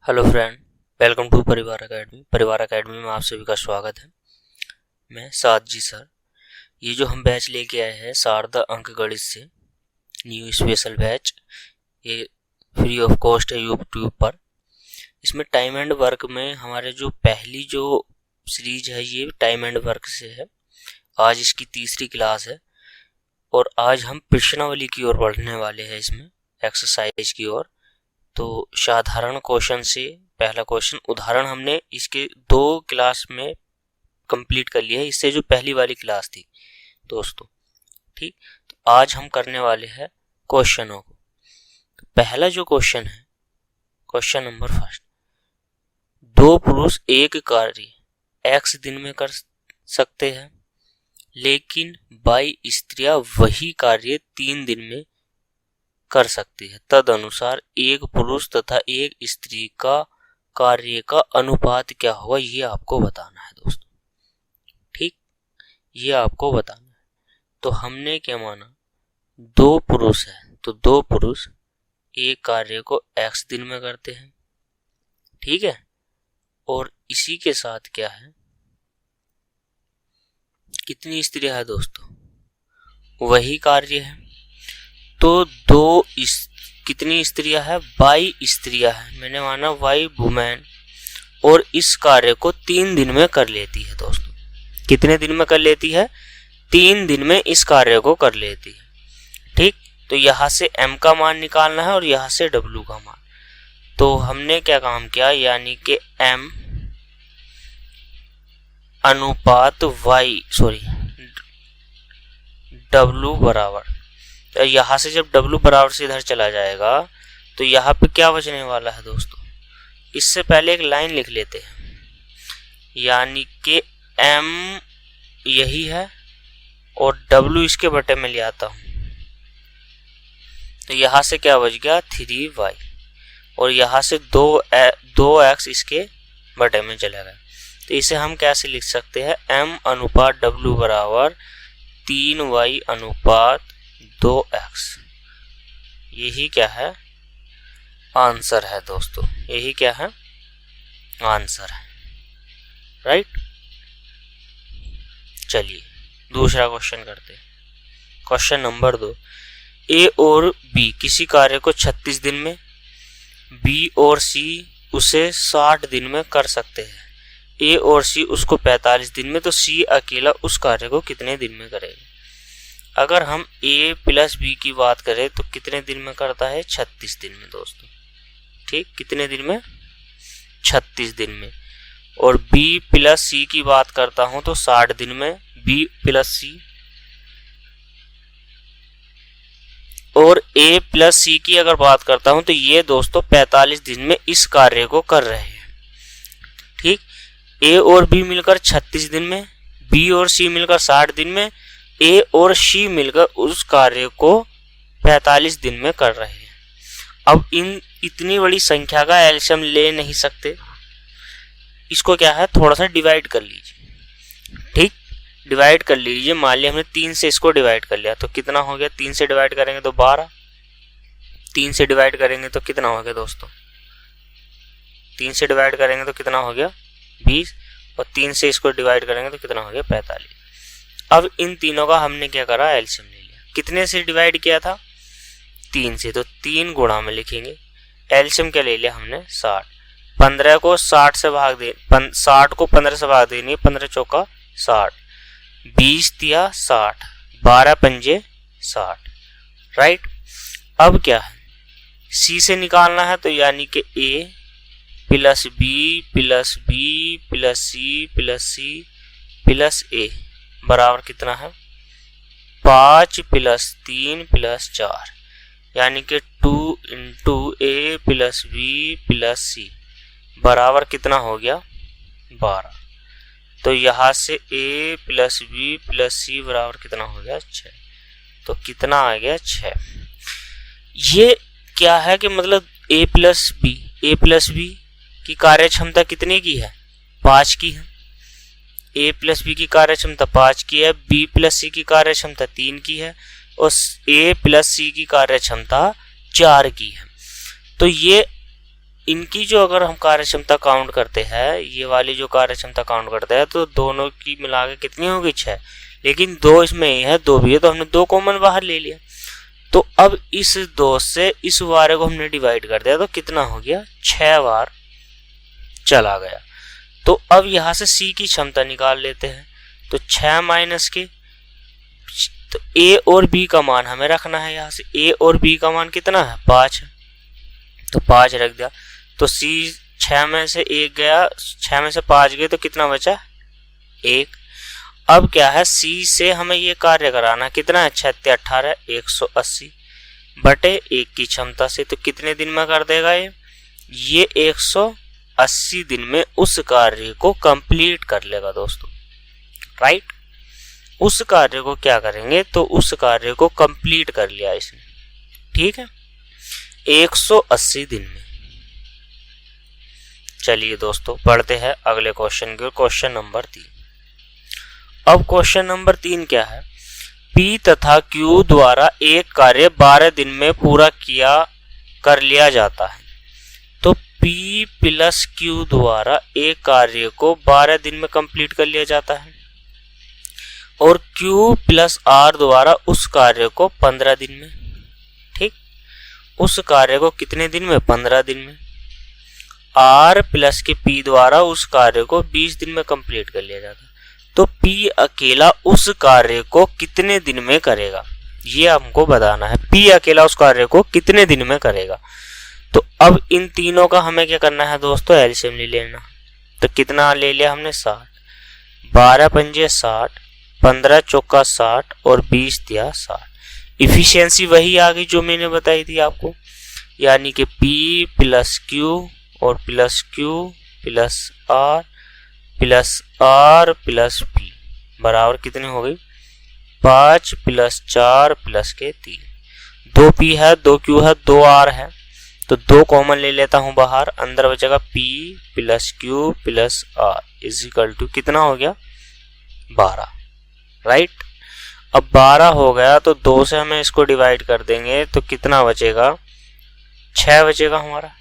Hello friend, welcome to परिवार academy. परिवार academy में आप सभी का स्वागत है। मैं साद जी सर। ये जो हम बैच लेके आए हैं शारदा अंक गणित से, न्यू स्पेशल बैच, ये फ्री ऑफ कॉस्ट है यूट्यूब पर। इसमें टाइम एंड वर्क में हमारे जो पहली जो सीरीज है ये टाइम एंड वर्क से है। आज इसकी तीसरी क्लास है और आज हम प्रश्नावली की ओर बढ़ने वाले हैं, इसमें एक्सरसाइज की ओर। तो साधारण क्वेश्चन से पहला क्वेश्चन उदाहरण हमने इसके 2 क्लास में कंप्लीट कर लिया है, इससे जो पहली वाली क्लास थी दोस्तों। ठीक, तो आज हम करने वाले हैं क्वेश्चनों को। तो पहला जो क्वेश्चन है, क्वेश्चन नंबर फर्स्ट, 2 पुरुष एक कार्य x दिन में कर सकते हैं, लेकिन 22 स्त्रियां वही कार्य 3 दिन में कर सकती है। तदनुसार एक पुरुष तथा एक स्त्री का कार्य का अनुपात क्या होगा, ये आपको बताना है दोस्तों। ठीक, ये आपको बताना है। तो हमने क्या माना, 2 पुरुष है तो 2 पुरुष एक कार्य को x दिन में करते हैं, ठीक है। और इसी के साथ क्या है, कितनी स्त्रियां है दोस्तों, वही कार्य है। तो कितनी स्त्रियां है, 22 स्त्रियां है। मैंने माना वाई वुमेन, और इस कार्य को 3 दिन में कर लेती है दोस्तों। कितने दिन में कर लेती है, 3 दिन में इस कार्य को कर लेती है। ठीक, तो यहां से m का मान निकालना है और यहां से w का मान। तो हमने क्या काम किया, यानी कि m अनुपात w बराबर, तो यहां से जब w बराबर से इधर चला जाएगा तो यहाँ पे क्या बचने वाला है दोस्तों। इससे पहले एक लाइन लिख लेते हैं, यानी कि m यही है और w इसके बटे में ले आता हूं। तो यहां से क्या बच गया, 3y, और यहां से 2x इसके बटे में चला गया। तो इसे हम कैसे लिख सकते हैं, m अनुपात w बराबर 3y अनुपात 2x। यही क्या है, आंसर है दोस्तों। यही क्या है, आंसर है, राइट। चलिए दूसरा क्वेश्चन करते हैं। क्वेश्चन नंबर 2, ए और बी किसी कार्य को 36 दिन में, बी और सी उसे 60 दिन में कर सकते हैं। ए और सी उसको 45 दिन में, तो सी अकेला उस कार्य को कितने दिन में करेगा। अगर हम a प्लस बी की बात करें तो कितने दिन में करता है, 36 दिन में दोस्तों। ठीक, कितने दिन में, 36 दिन में। और b प्लस सी की बात करता हूं तो 60 दिन में, b प्लस सी। और a प्लस सी की अगर बात करता हूं तो ये दोस्तों 45 दिन में इस कार्य को कर रहे हैं। ठीक, a और b मिलकर 36 दिन में, b और c मिलकर 60 दिन में, ए और सी मिलकर उस कार्य को 45 दिन में कर रहे हैं। अब इतनी बड़ी संख्या का एलसीएम ले नहीं सकते, इसको क्या है, थोड़ा सा डिवाइड कर लीजिए। ठीक, डिवाइड कर लीजिए। मान लिया हमने 3 से इसको डिवाइड कर लिया तो कितना हो गया, 3 से डिवाइड करेंगे तो 12, 3 से डिवाइड करेंगे तो कितना हो गया दोस्तों, 3 से डिवाइड करेंगे तो कितना हो गया 20, और 3 से इसको डिवाइड करेंगे तो कितना हो गया 45। अब इन तीनों का हमने क्या करा, एलसीएम ले लिया। कितने से डिवाइड किया था, 3 से, तो 3 गुणा में लिखेंगे। एलसीएम क्या ले लिया हमने, 60। 15 को 60 से भाग दे, 60 को 15 से भाग देनी, 15 चौका 60, 20 दिया 60, 12 पंजे 60, राइट। अब क्या है, सी से निकालना है, तो यानी कि a plus B plus B plus C plus C plus A बराबर कितना है, 5 प्लस 3 प्लस 4, यानी कि 2 इंटू ए प्लस बी प्लस सी बराबर कितना हो गया, 12। तो यहाँ से a प्लस बी प्लस सी बराबर कितना हो गया, 6। तो कितना आ गया, 6। ये क्या है कि मतलब a प्लस बी की कार्य क्षमता कितने की है, 5 की है। a प्लस बी की कार्य क्षमता 5 की है, b प्लस सी की कार्य क्षमता 3 की है, और a प्लस सी की कार्य क्षमता 4 की है। तो ये इनकी जो अगर हम कार्य क्षमता काउंट करते हैं, ये वाली जो कार्य क्षमता काउंट करते हैं, तो दोनों की मिला के कितनी होगी 6, लेकिन 2 इसमें ही है, 2 भी है, तो हमने 2 कॉमन बाहर ले लिया। तो अब इस 2 से इस वारे को हमने डिवाइड कर दिया, तो कितना हो गया 6 बार चला गया। तो अब यहां से C की क्षमता निकाल लेते हैं। तो 6 माइनस के, तो A और B का मान हमें रखना है। यहाँ से A और B का मान कितना है 5 है, तो 5 रख दिया। तो C 6 में से 1 गया, 6 में से 5 गए, तो कितना बचा 1। अब क्या है, C से हमें ये कार्य कराना, कितना है 6 × 18 180 बटे 1 की क्षमता से। तो कितने दिन में कर देगा ये 180 दिन में उस कार्य को कंप्लीट कर लेगा दोस्तों, राइट। उस कार्य को क्या करेंगे, तो उस कार्य को कंप्लीट कर लिया इसने, ठीक है, 180 दिन में। चलिए दोस्तों पढ़ते हैं अगले क्वेश्चन की, क्वेश्चन नंबर 3। अब क्वेश्चन नंबर 3 क्या है, P तथा Q द्वारा एक कार्य 12 दिन में पूरा कर लिया जाता है। तो P प्लस Q द्वारा एक कार्य को 12 दिन में कंप्लीट कर लिया जाता है, और Q प्लस R द्वारा उस कार्य को 15 दिन में, ठीक। उस कार्य को कितने दिन में 15 दिन में। R प्लस के P द्वारा उस कार्य को 20 दिन में कंप्लीट कर लिया जाता है। तो P अकेला उस कार्य को कितने दिन में करेगा, ये हमको बताना है। P अकेला उस कार्य को कितने दिन में करेगा। तो अब इन तीनों का हमें क्या करना है दोस्तों, एलसीएम ले लेना। तो कितना ले लिया हमने 60, 12 पंजे 60, 15 चौका 60 और 20 दिया 60। इफिशियंसी वही आ गई जो मैंने बताई थी आपको, यानी कि P प्लस Q और plus Q plus R plus P बराबर कितनी हो गई 5 प्लस 4 प्लस के 3। 2 P है, 2 Q है, 2 R है, तो 2 कॉमन ले लेता हूं बाहर, अंदर बचेगा P plus Q plus R is equal to कितना हो गया 12, राइट। अब 12 हो गया, तो 2 से हमें इसको डिवाइड कर देंगे, तो कितना बचेगा 6 बचेगा हमारा।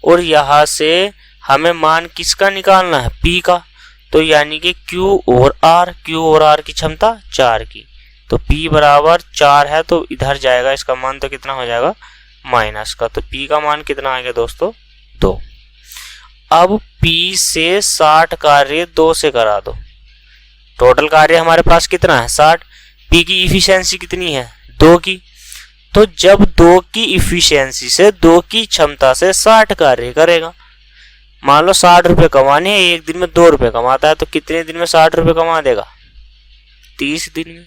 और यहां से हमें मान किसका निकालना है, P का, तो यानी कि Q और R की क्षमता 4 की। तो P बराबर 4 है, तो इधर जाएगा इसका मान, तो कितना हो जाएगा माइनस का। तो P का मान कितना आ गया दोस्तों 2। अब P से 60 कार्य 2 से करा दो, टोटल कार्य हमारे पास कितना है 60। P की इफिशियंसी कितनी है 2 की, तो जब 2 की इफिशियंसी से 2 की क्षमता से 60 कार्य करेगा, मान लो 60 रुपए कमाने हैं, एक दिन में 2 रुपए कमाता है, तो कितने दिन में 60 रुपए कमा देगा 30 दिन में,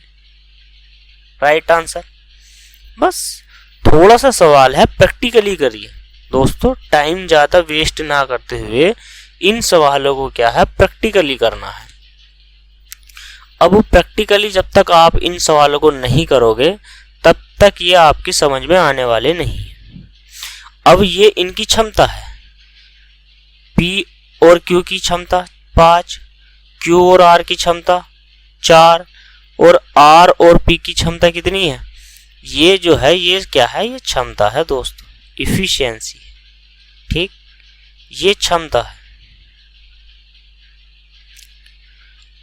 राइट आंसर। बस थोड़ा सा सवाल है, प्रैक्टिकली करिए दोस्तों, टाइम ज्यादा वेस्ट ना करते हुए इन सवालों को क्या है प्रैक्टिकली करना है। अब प्रैक्टिकली जब तक आप इन सवालों को नहीं करोगे तब तक ये आपकी समझ में आने वाले नहीं। अब ये इनकी क्षमता है, P और Q की क्षमता 5, Q और R की क्षमता 4, और R और P की क्षमता कितनी है, ये जो है ये क्या है, ये क्षमता है दोस्तों, इफिशियंसी, ठीक, ये क्षमता है।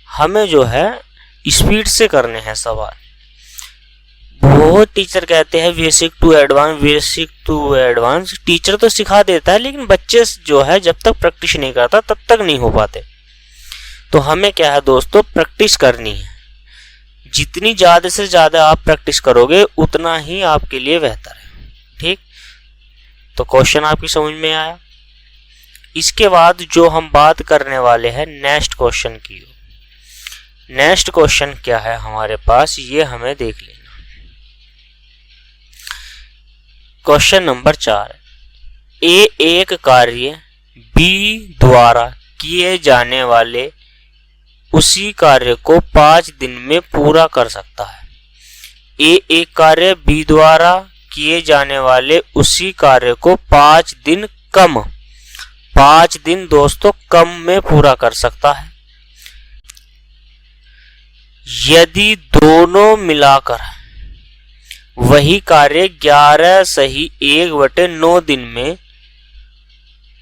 हमें जो है स्पीड से करने हैं सवाल। बहुत टीचर कहते हैं बेसिक टू एडवांस, टीचर तो सिखा देता है, लेकिन बच्चे जो है जब तक प्रैक्टिस नहीं करता तब तक नहीं हो पाते। तो हमें क्या है दोस्तों प्रैक्टिस करनी है, जितनी ज्यादा से ज्यादा आप प्रैक्टिस करोगे उतना ही आपके लिए बेहतर है, ठीक। तो क्वेश्चन आपकी समझ में आया। इसके बाद जो हम बात करने वाले हैं नेक्स्ट क्वेश्चन की, नेक्स्ट क्वेश्चन क्या है हमारे पास ये हमें देख लेना। क्वेश्चन नंबर 4, ए एक कार्य B द्वारा किए जाने वाले उसी कार्य को 5 दिन में पूरा कर सकता है। ए एक कार्य B द्वारा किए जाने वाले उसी कार्य को 5 दिन दोस्तों कम में पूरा कर सकता है, यदि दोनों मिलाकर वही कार्य 11 सही 1/9 दिन में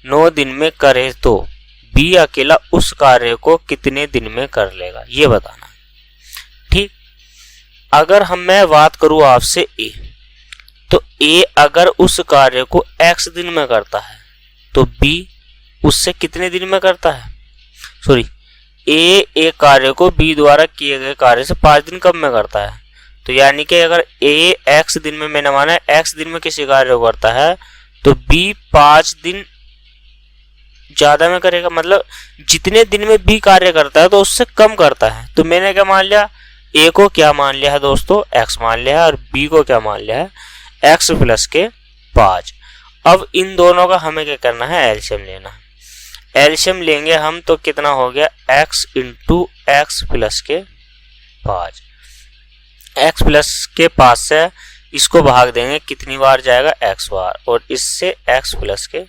9 दिन में करे तो बी अकेला उस कार्य को कितने दिन में कर लेगा, ये बताना। ठीक, अगर मैं बात करूं आपसे ए, तो ए अगर उस कार्य को x दिन में करता है तो बी उससे कितने दिन में करता है, सॉरी, ए एक कार्य को बी द्वारा किए गए कार्य से 5 दिन कम में करता है। तो यानी कि अगर ए x दिन में, मैंने माना है x दिन में किसी कार्य को करता है, तो बी 5 दिन ज्यादा में करेगा, मतलब जितने दिन में बी कार्य करता है तो उससे कम करता है। तो मैंने क्या मान लिया, ए को क्या मान लिया है दोस्तों, x मान लिया है, और बी को क्या मान लिया है, x प्लस के 5। अब इन दोनों का हमें क्या करना है, एलसीएम लेना है। एलसीएम लेंगे हम तो कितना हो गया, x इंटू एक्स प्लस के 5। x प्लस के 5 से इसको भाग देंगे, कितनी बार जाएगा, x बार, और इससे x प्लस के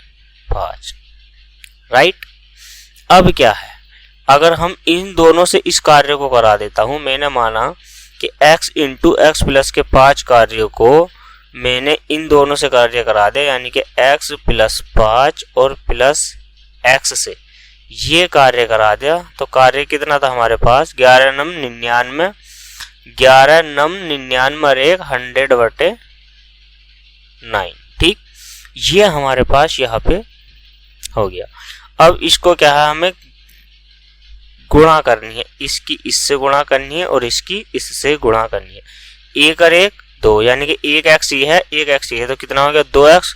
5, राइट। अब क्या है, अगर हम इन दोनों से इस कार्य को करा देता हूं, मैंने माना कि x इंटू एक्स प्लस के 5 कार्य को मैंने इन दोनों से कार्य करा दिया, यानी कि x प्लस 5 और प्लस x से ये कार्य करा दिया। तो कार्य कितना था हमारे पास, 11 नम 99, 11 नम 99 और 100/9। ठीक, ये हमारे पास यहाँ पे हो गया। अब इसको क्या है, हमें गुणा करनी है, इसकी इससे गुणा करनी है और इसकी इससे गुणा करनी है। 1 और 1 2, यानी कि 1x ही है, 1x ही है, तो कितना हो गया, 2x।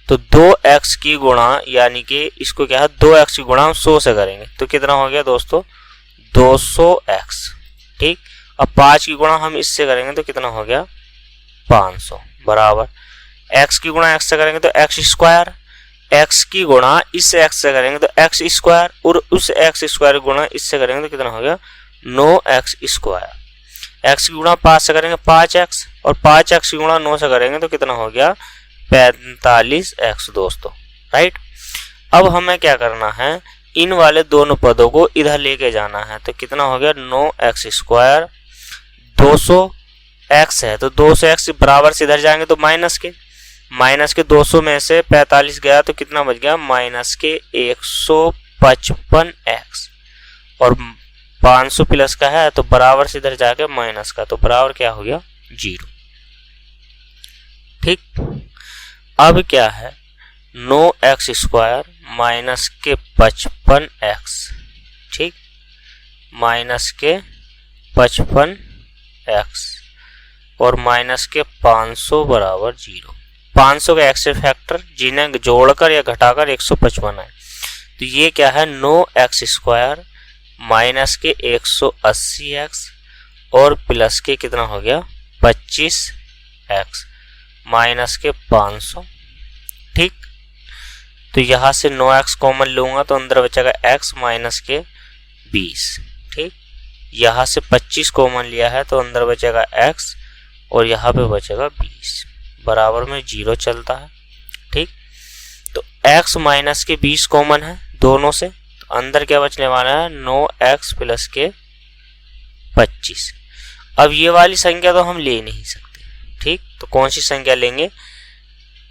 तो 2x की गुणा, यानी कि इसको क्या है, 2x की गुणा हम 100 से करेंगे, तो कितना हो गया दोस्तों, 200x। ठीक, अब 5 की गुणा हम इससे करेंगे तो कितना हो गया, 500, बराबर x की गुणा x से करेंगे तो x स्क्वायर, x की गुणा इस x से करेंगे तो x स्क्वायर, और उस x स्क्वायर की गुणा इससे करेंगे तो कितना हो गया, 9x स्क्वायर। x की गुणा 5 से करेंगे 5x, और 5x की गुणा 9 से करेंगे तो कितना हो गया, 45x दोस्तों, राइट। अब हमें क्या करना है, इन वाले दोनों पदों को इधर लेके जाना है, तो कितना हो गया, 9x स्क्वायर, 200x है तो 200x बराबर से इधर जाएंगे तो माइनस के 200 में से 45 गया तो कितना बच गया, माइनस के 155x, और 500 प्लस का है तो बराबर से इधर जाके माइनस का, तो बराबर क्या हो गया, 0। ठीक, अब क्या है, 9x स्क्वायर माइनस के 55x, ठीक, माइनस के 55x और माइनस के 500 बराबर 0। 500 का एक्स फैक्टर जिन्हें जोड़कर या घटाकर 155 है, तो ये क्या है, 9x स्क्वायर माइनस के 180x और प्लस के कितना हो गया, 25x माइनस के 500। ठीक, तो यहां से 9x कॉमन लूंगा तो अंदर बचेगा x माइनस के 20। ठीक, यहां से 25 कॉमन लिया है तो अंदर बचेगा x और यहाँ पे बचेगा 20, बराबर में 0 चलता है। ठीक, तो x माइनस के 20 कॉमन है दोनों से, तो अंदर क्या बचने वाला है, 9x प्लस के 25। अब ये वाली संख्या तो हम ले नहीं सकते। ठीक, तो कौन सी संख्या लेंगे,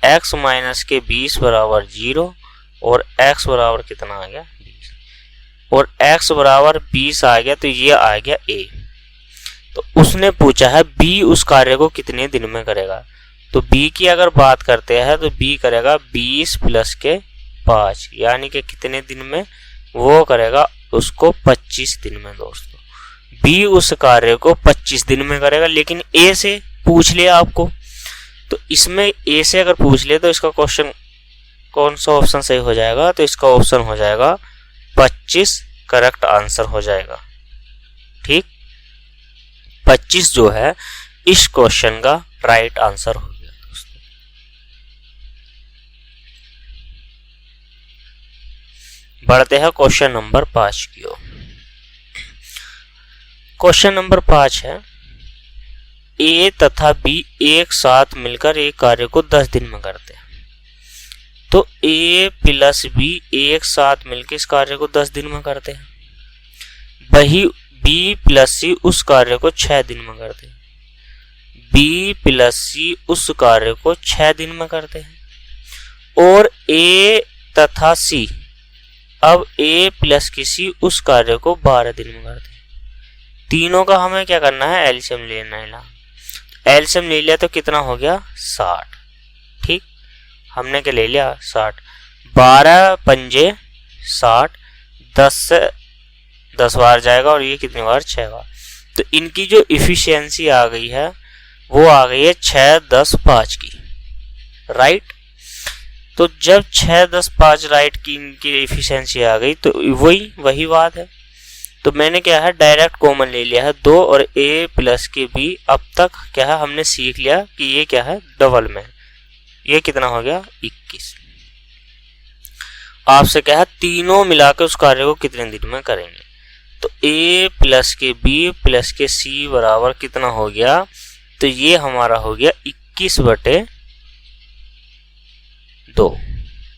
x माइनस के 20 बराबर 0 और x बराबर कितना आ गया, 20, और x बराबर 20 आ गया, तो ये आ गया a। तो उसने पूछा है b उस कार्य को कितने दिन में करेगा, तो b की अगर बात करते हैं तो b करेगा 20 प्लस के 5, यानी कि कितने दिन में, वो करेगा उसको 25 दिन में दोस्तों। b उस कार्य को 25 दिन में करेगा, लेकिन a से पूछ लिया आपको, तो इसमें a से अगर पूछ लिया तो इसका क्वेश्चन कौन सा ऑप्शन सही हो जाएगा, तो इसका ऑप्शन हो जाएगा 25 करेक्ट आंसर हो जाएगा। ठीक, 25 जो है इस क्वेश्चन का राइट आंसर हो गया दोस्तों। बढ़ते हैं क्वेश्चन नंबर 5 की ओर। क्वेश्चन नंबर 5 है, ए तथा बी एक साथ मिलकर एक कार्य को 10 दिन में करते हैं। तो ए प्लस बी एक साथ मिलकर इस कार्य को 10 दिन में करते हैं। वही बी प्लस सी उस कार्य को 6 दिन में करते हैं। बी प्लस सी उस कार्य को 6 दिन में करते हैं। और ए तथा सी। अब ए प्लस की सी उस कार्य को 12 दिन में करते हैं। तीनों का हमें क्या करना है, एलसीएम लेना है। एलसीएम ले लिया तो कितना हो गया 60। ठीक, हमने क्या ले लिया 60। 12 पंजे 60, 10 से 10 बार जाएगा और ये कितनी बार 6 बार। तो इनकी जो इफिशियंसी आ गई है वो आ गई है 6, 10, 5 की, राइट। तो जब 6, 10, 5 राइट की इनकी इफिशियंसी आ गई तो वही बात है। तो मैंने क्या है डायरेक्ट कॉमन ले लिया है 2 और a प्लस के b। अब तक क्या है हमने सीख लिया कि ये क्या है डबल में। ये कितना हो गया 21। आपसे क्या है तीनों मिलाकर उस कार्य को कितने दिन में करेंगे। तो a प्लस के b प्लस के c बराबर कितना हो गया, तो ये हमारा हो गया 21/2।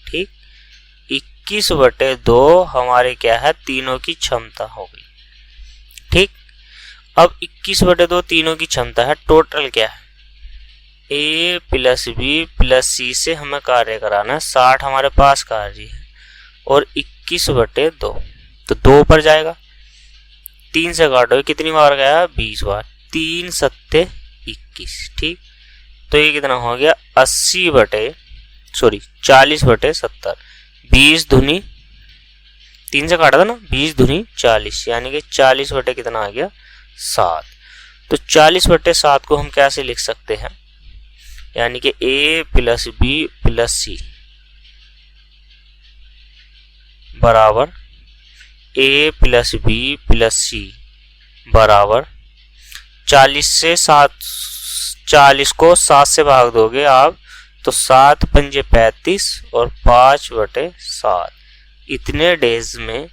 ठीक, 21/2 हमारे क्या है तीनों की क्षमता हो गई। ठीक, अब 21/2 तीनों की क्षमता है। टोटल क्या है a plus b plus c से हमें कार्य कराना है। 60 हमारे पास कार्य है और 21/2 तो 2 पर जाएगा। 3 से काटो कितनी बार गया 20 बार। 3 सत्ते 21। ठीक, तो ये कितना हो गया 40/70। 20 दूनी 3 से काटा था ना, 20 दूनी 40 यानी कि 40/ कितना आ गया 7। तो 40/7 को हम कैसे लिख सकते हैं, यानी कि a plus b plus c बराबर a plus b plus c बराबर 40 से 7, 40 को 7 से भाग दोगे आप तो 7 पंजे 35 और 5/7 इतने डेज में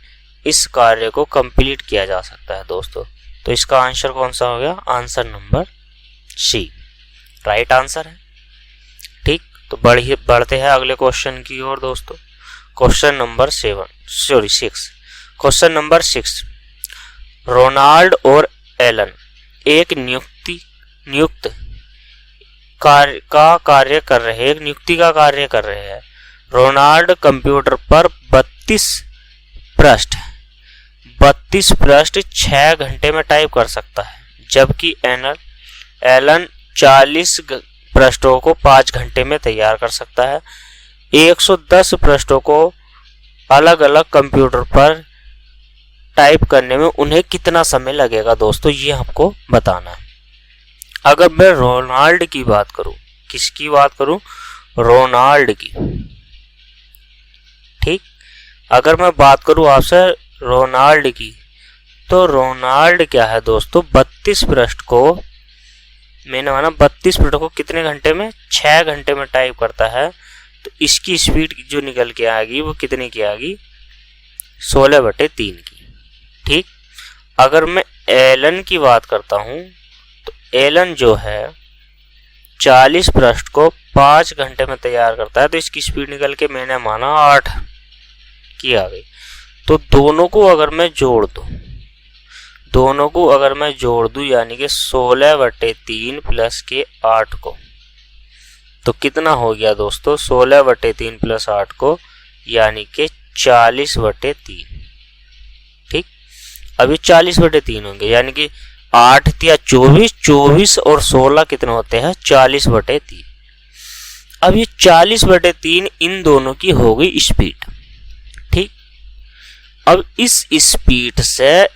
इस कार्य को कंप्लीट किया जा सकता है दोस्तों। तो इसका आंसर कौन सा हो गया, answer number C right answer है। ठीक, तो बढ़ते हैं अगले क्वेश्चन की ओर दोस्तों। Question number 6। Question number 6, Ronald और एलन एक नियुक्ति का कार्य कर रहे हैं। रोनाल्ड कंप्यूटर पर 32 पृष्ठ 6 घंटे में टाइप कर सकता है, जबकि एलन 40 पृष्ठों को 5 घंटे में तैयार कर सकता है। 110 पृष्ठों को अलग अलग कंप्यूटर पर टाइप करने में उन्हें कितना समय लगेगा दोस्तों, ये हमको बताना है। अगर मैं रोनाल्ड की बात करूं, किसकी बात करूं, रोनाल्ड की। ठीक, अगर मैं बात करूं आपसे रोनाल्ड की, तो रोनाल्ड क्या है दोस्तों 32 पृष्ठ को, मैंने माना 32 पृष्ठ को कितने घंटे में 6 घंटे में टाइप करता है। तो इसकी स्पीड जो निकल के आएगी वो कितने की आएगी 16/3 की। ठीक, अगर मैं एलन की बात करता हूं तो एलन जो है 40 पृष्ठ को 5 घंटे में तैयार करता है, तो इसकी स्पीड निकल के मैंने माना 8 की आ गई। तो दोनों को अगर मैं जोड़ दूं यानी कि 16/3 प्लस के 8 को, तो कितना हो गया दोस्तों 16/3 प्लस 8 को यानी कि 40/3। ठीक, अभी 40/3 होंगे यानी कि 8 या 24 और 16 कितने होते हैं 40/3। अब ये 40/3 इन दोनों की हो गई स्पीड। ठीक, अब इस स्पीड से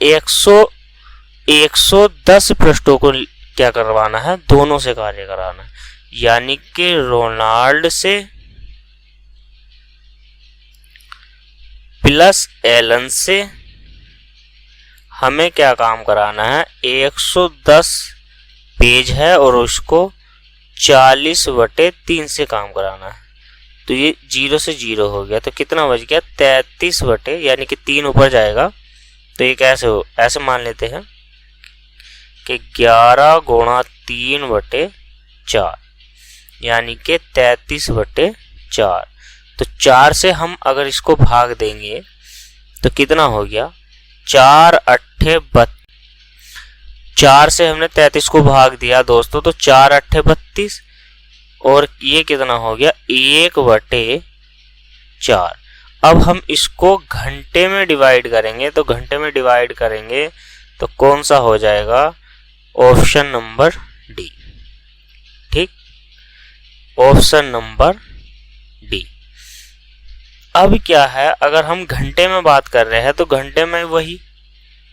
110 पृष्ठों को क्या करवाना है, दोनों से कार्य कराना है, यानी कि रोनाल्ड से प्लस एलन से हमें क्या काम कराना है, 110 पेज है और उसको 40/3 से काम कराना है। तो ये 0 से 0 हो गया, तो कितना बच गया 33 यानी कि 3 ऊपर जाएगा। तो ये कैसे हो, ऐसे मान लेते हैं कि 11 गुणा 3/4 यानी कि 33/4। तो 4 से हम अगर इसको भाग देंगे तो कितना हो गया 4 8 4 से हमने 33 को भाग दिया दोस्तों, तो 4 8 32 और ये कितना हो गया 1/4। अब हम इसको घंटे में डिवाइड करेंगे, तो घंटे में डिवाइड करेंगे तो कौन सा हो जाएगा, ऑप्शन नंबर डी। ठीक, ऑप्शन नंबर डी। अब क्या है, अगर हम घंटे में बात कर रहे हैं तो घंटे में वही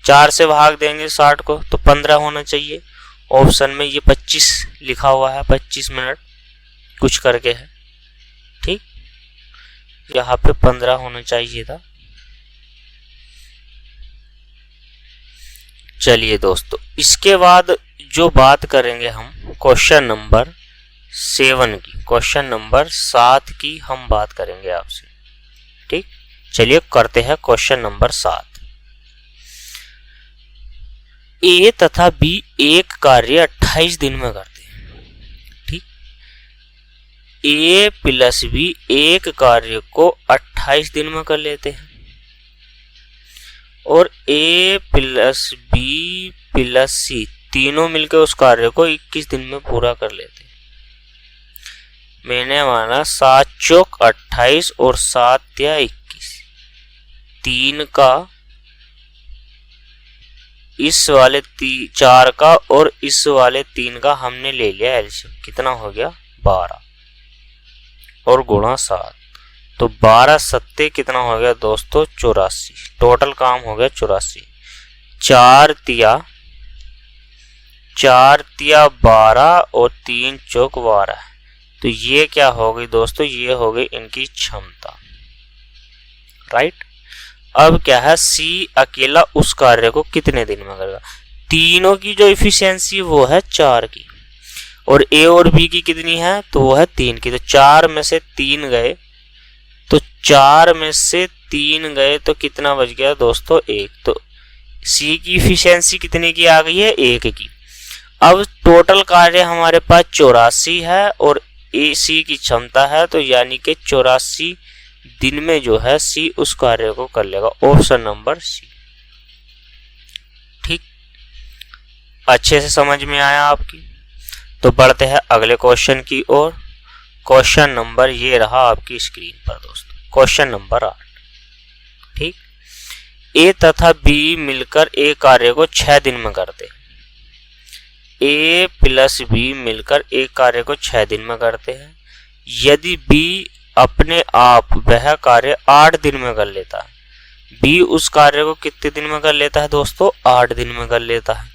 4 से भाग देंगे 60 को, तो 15 होना चाहिए। ऑप्शन में ये 25 लिखा हुआ है, 25 मिनट कुछ करके है। ठीक, यहाँ पे 15 होना चाहिए था। चलिए दोस्तों, इसके बाद जो बात करेंगे हम क्वेश्चन नंबर 7 की, क्वेश्चन नंबर 7 की हम बात करेंगे आपसे। ठीक, चलिए करते हैं क्वेश्चन नंबर 7। ए तथा बी एक कार्य 28 दिन में करते हैं। ठीक, ए प्लस बी एक कार्य को 28 दिन में कर लेते हैं और ए प्लस बी प्लस सी तीनों मिलकर उस कार्य को 21 दिन में पूरा कर लेते हैं। मैंने माना 7 चौक 28 और 7 या 21, 3 का इस वाले 4 का और इस वाले 3 का हमने ले लिया एलसीएम, कितना हो गया 12 और गुणा 7, तो 12 सत्ते कितना हो गया दोस्तों 84। टोटल काम हो गया 84। 4 तिया 12 और 3 चौक 12, तो ये क्या हो गई दोस्तों, ये हो गई इनकी क्षमता। राइट, अब क्या है, सी अकेला उस कार्य को कितने दिन में करेगा। तीनों की जो इफिशियंसी वो है 4 की और ए और बी की कितनी है, तो वो है 3 की। तो 4 में से 3 गए, तो 4 में से 3 गए तो कितना बच गया दोस्तों 1। तो सी की इफिशियंसी कितने की आ गई है, 1 की। अब टोटल कार्य हमारे पास 84 है और ए सी की क्षमता है, तो यानी कि 84 दिन में जो है सी उस कार्य को कर लेगा। Option number C. ठीक, अच्छे से समझ में आया आपकी। तो बढ़ते हैं अगले क्वेश्चन की ओर। क्वेश्चन नंबर ये रहा आपकी स्क्रीन पर दोस्तों, क्वेश्चन नंबर 8। ठीक, ए तथा बी मिलकर ए कार्य को 6 दिन में करते हैं। ए प्लस बी मिलकर एक कार्य को 6 दिन में करते हैं। यदि बी अपने आप वह कार्य 8 दिन में कर लेता है, बी उस कार्य को कितने दिन में कर लेता है दोस्तों, 8 दिन में कर लेता है,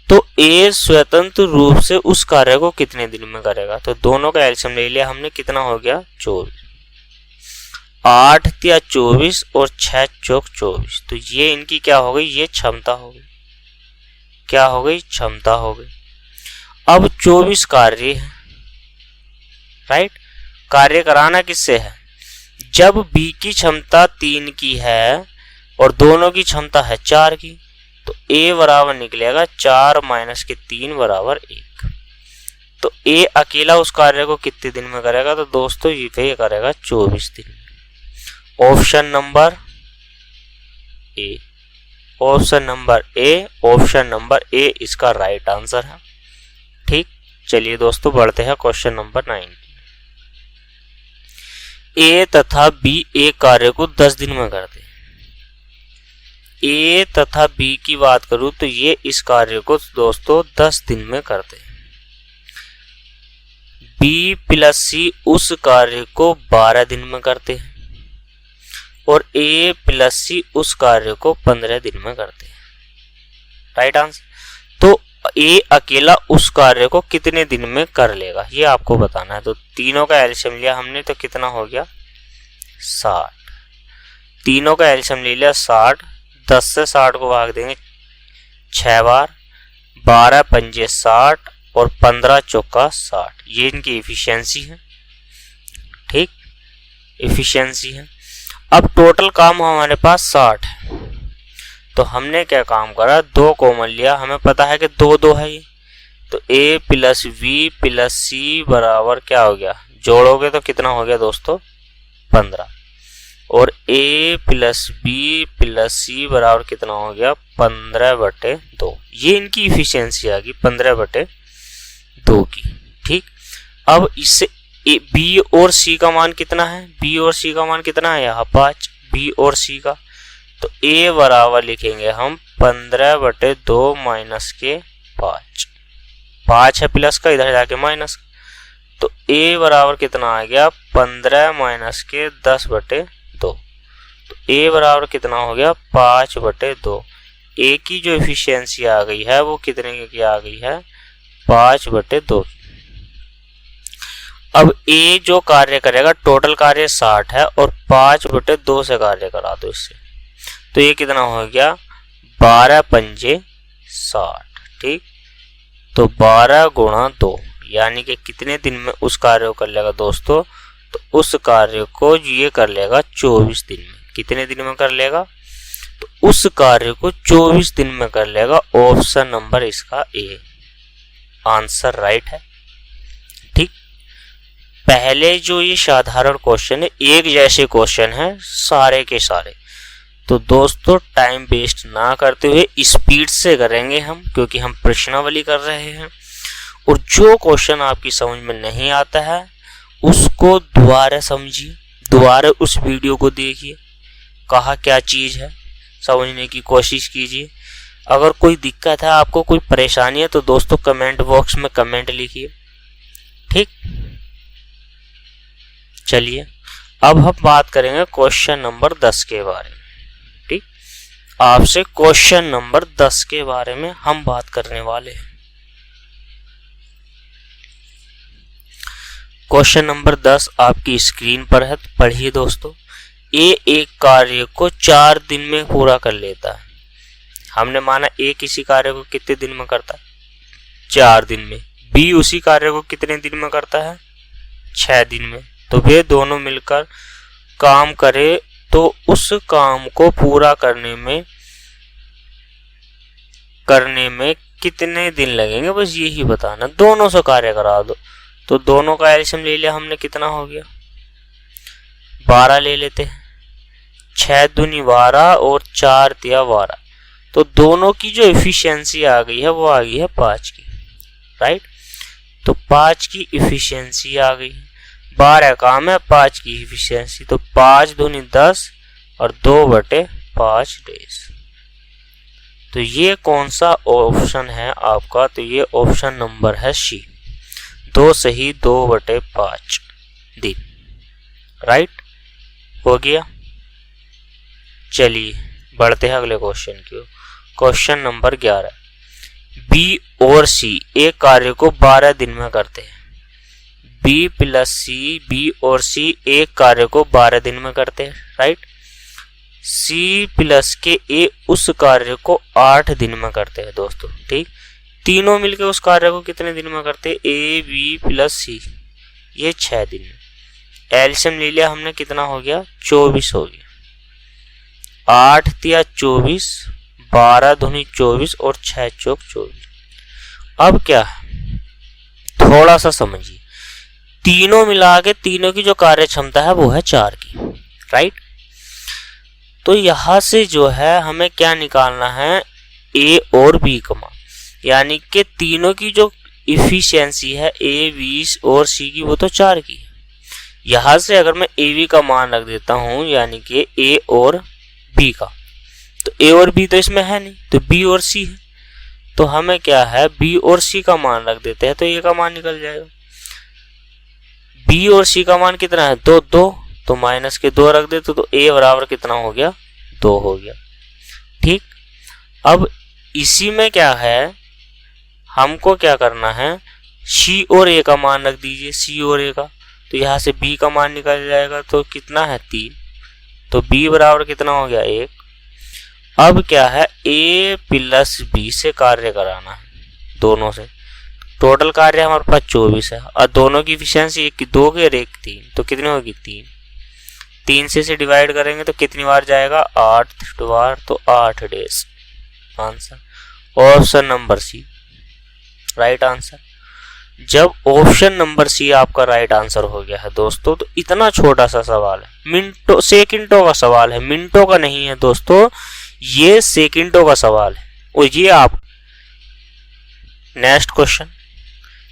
तो ए स्वतंत्र रूप से उस कार्य को कितने दिन में करेगा। तो दोनों का एलसीएम ले लिया हमने, कितना हो गया 24। 8 या 24 और 6 चौक 24, तो ये इनकी क्या हो गई, ये क्षमता हो गई। क्या हो गई, क्षमता हो गई। अब 24 कार्य है। राइट, कार्य कराना किससे है, जब बी की क्षमता 3 की है और दोनों की क्षमता है 4 की, तो ए बराबर निकलेगा 4 माइनस के 3 बराबर 1। तो ए अकेला उस कार्य को कितने दिन में करेगा, तो दोस्तों ये करेगा 24 दिन में। Option number A, option number A, option number A इसका राइट आंसर है। ठीक, चलिए दोस्तों बढ़ते हैं क्वेश्चन नंबर 9। ए तथा बी एक कार्य को 10 दिन में करते हैं। ए तथा बी की बात करूं तो ये इस कार्य को दोस्तों 10 दिन में करते हैं। बी प्लस सी उस कार्य को 12 दिन में करते हैं और ए प्लस सी उस कार्य को 15 दिन में करते हैं। Right answer. तो ए अकेला उस कार्य को कितने दिन में कर लेगा, ये आपको बताना है। तो तीनों का एलसीएम लिया हमने, तो कितना हो गया 60। तीनों का एलसीएम ले लिया 60, 10 से 60 को भाग देंगे 6 बार, 12 पंजे 60 और 15 चौका 60। ये इनकी इफिशियंसी है। ठीक, इफिशियंसी है। अब टोटल काम हमारे पास 60 है, तो हमने क्या काम करा, 2 कॉमन लिया। हमें पता है कि 2 है ये, तो a प्लस बी प्लस सी बराबर क्या हो गया, जोड़ोगे तो कितना हो गया दोस्तों 15, और a प्लस बी प्लस सी बराबर कितना हो गया 15/2। ये इनकी इफिशियंसी आ गई 15/2 की। ठीक, अब इससे बी और सी का मान कितना है, बी और सी का मान कितना है यहाँ 5, बी और सी का। तो ए बराबर लिखेंगे हम 15/2 माइनस के 5, 5 है प्लस का, इधर जाके माइनस। तो ए बराबर कितना आ गया 15 माइनस के 10/2। तो ए बराबर कितना हो गया 5/2। ए की जो एफिशिएंसी आ गई है वो कितने की आ गई है 5/2। अब ए जो कार्य करेगा, टोटल कार्य 60 है और 5/2 से कार्य करा दो इससे, तो ये कितना हो गया 12 पंजे 60। ठीक, तो 12 गुणा 2 यानी कि कितने दिन में उस कार्य को कर लेगा दोस्तों, तो उस कार्य को ये कर लेगा 24 दिन में। कितने दिन में कर लेगा, तो उस कार्य को 24 दिन में कर लेगा। ऑप्शन नंबर इसका ए आंसर राइट है। ठीक, पहले जो ये साधारण क्वेश्चन है, एक जैसे क्वेश्चन है सारे के सारे, तो दोस्तों टाइम वेस्ट ना करते हुए स्पीड से करेंगे हम, क्योंकि हम प्रश्नावली कर रहे हैं। और जो क्वेश्चन आपकी समझ में नहीं आता है उसको दोबारा समझिए, दोबारा उस वीडियो को देखिए, कहा क्या चीज़ है समझने की कोशिश कीजिए। अगर कोई दिक्कत है, आपको कोई परेशानी है, तो दोस्तों कमेंट बॉक्स में कमेंट लिखिए। ठीक, चलिए अब हम बात करेंगे क्वेश्चन नंबर 10 के बारे में। ठीक, आपसे क्वेश्चन नंबर 10 के बारे में हम बात करने वाले हैं। क्वेश्चन नंबर 10 आपकी स्क्रीन पर है, पढ़िए दोस्तों। ए एक कार्य को 4 दिन में पूरा कर लेता है। हमने माना ए किसी कार्य को कितने दिन में करता है 4 दिन में, बी उसी कार्य को कितने दिन में करता है 6 दिन में। तो वे दोनों मिलकर काम करे तो उस काम को पूरा करने में कितने दिन लगेंगे, बस यही बताना। दोनों से कार्य करा दो, तो दोनों का एलसीएम ले लिया हमने, कितना हो गया 12 ले लेते हैं। 6 दूनी 12 और 4 तिया 12, तो दोनों की जो एफिशिएंसी आ गई है वो आ गई है 5 की। राइट, तो 5 की एफिशिएंसी आ गई, 12 काम है 5 की एफिशिएंसी, तो 5 दूनी 10 और 2/5 डेज। तो ये कौन सा ऑप्शन है आपका, तो ये ऑप्शन नंबर है सी, 2 सही 2/5 दिन। राइट, हो गया। चलिए बढ़ते हैं अगले क्वेश्चन की ओर। क्वेश्चन नंबर 11, बी और सी एक कार्य को 12 दिन में करते हैं। बी प्लस सी, बी और सी एक कार्य को 12 दिन में करते हैं। राइट, सी प्लस के ए उस कार्य को 8 दिन में करते हैं दोस्तों। ठीक, तीनों मिलकर उस कार्य को कितने दिन में करते हैं, ए बी प्लस सी, ये 6 दिन में। एलसीएम ले लिया हमने, कितना हो गया 24 हो गया। 8 तिया 24, 12 दूनी 24 और 6 चौक 24। अब क्या है, थोड़ा सा समझिए, तीनों मिला के तीनों की जो कार्य क्षमता है वो है 4 की। राइट, तो यहां से जो है हमें क्या निकालना है, ए और बी का मान, यानी कि तीनों की जो इफिशियंसी है ए बी और सी की वो तो 4 की है। यहां से अगर मैं ए बी का मान रख देता हूं, यानी कि ए और बी का, तो ए और बी तो इसमें है नहीं, तो बी और सी है। तो हमें क्या है, बी और सी का मान रख देते हैं, तो ए का मान निकल जाएगा। बी और सी का मान कितना है 2, 2, तो माइनस के 2 रख देते, तो ए बराबर कितना हो गया 2 हो गया। ठीक, अब इसी में क्या है, हमको क्या करना है, सी और ए का मान रख दीजिए, सी और ए का, तो यहाँ से बी का मान निकल जाएगा, तो कितना है 3, तो बी बराबर कितना हो गया 1। अब क्या है, ए प्लस बी से कार्य कराना है, दोनों से। टोटल कार्य हमारे पास 24 है और दोनों की एफिशिएंसी 1 की 2 की और 1 की 3, तो कितनी होगी 3। 3 से डिवाइड करेंगे तो कितनी बार जाएगा 8 बार, तो 8 days. Answer option number C right answer. जब ऑप्शन नंबर सी आपका राइट आंसर हो गया है दोस्तों, तो इतना छोटा सा सवाल है, मिनटों सेकंडों का सवाल है, मिनटों का नहीं है दोस्तों, ये सेकंडों का सवाल है। और ये आप नेक्स्ट क्वेश्चन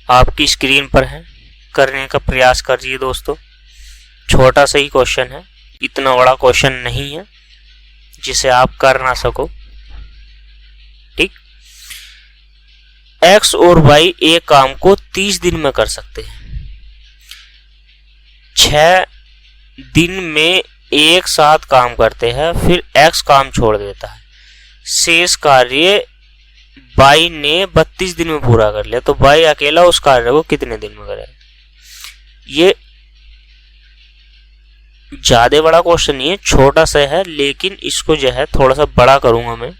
आपकी स्क्रीन पर है, करने का प्रयास करिए दोस्तों। छोटा सा ही क्वेश्चन है, इतना बड़ा क्वेश्चन नहीं है जिसे आप कर ना सको। ठीक, एक्स और वाई एक काम को 30 दिन में कर सकते हैं। 6 दिन में एक साथ काम करते हैं, फिर एक्स काम छोड़ देता है। शेष कार्य बाई ने 32 दिन में पूरा कर लिया, तो बाई अकेला उस कार्य को कितने दिन में करेगा? ये ज्यादा बड़ा क्वेश्चन नहीं है, छोटा सा है, लेकिन इसको जो है थोड़ा सा बड़ा करूंगा मैं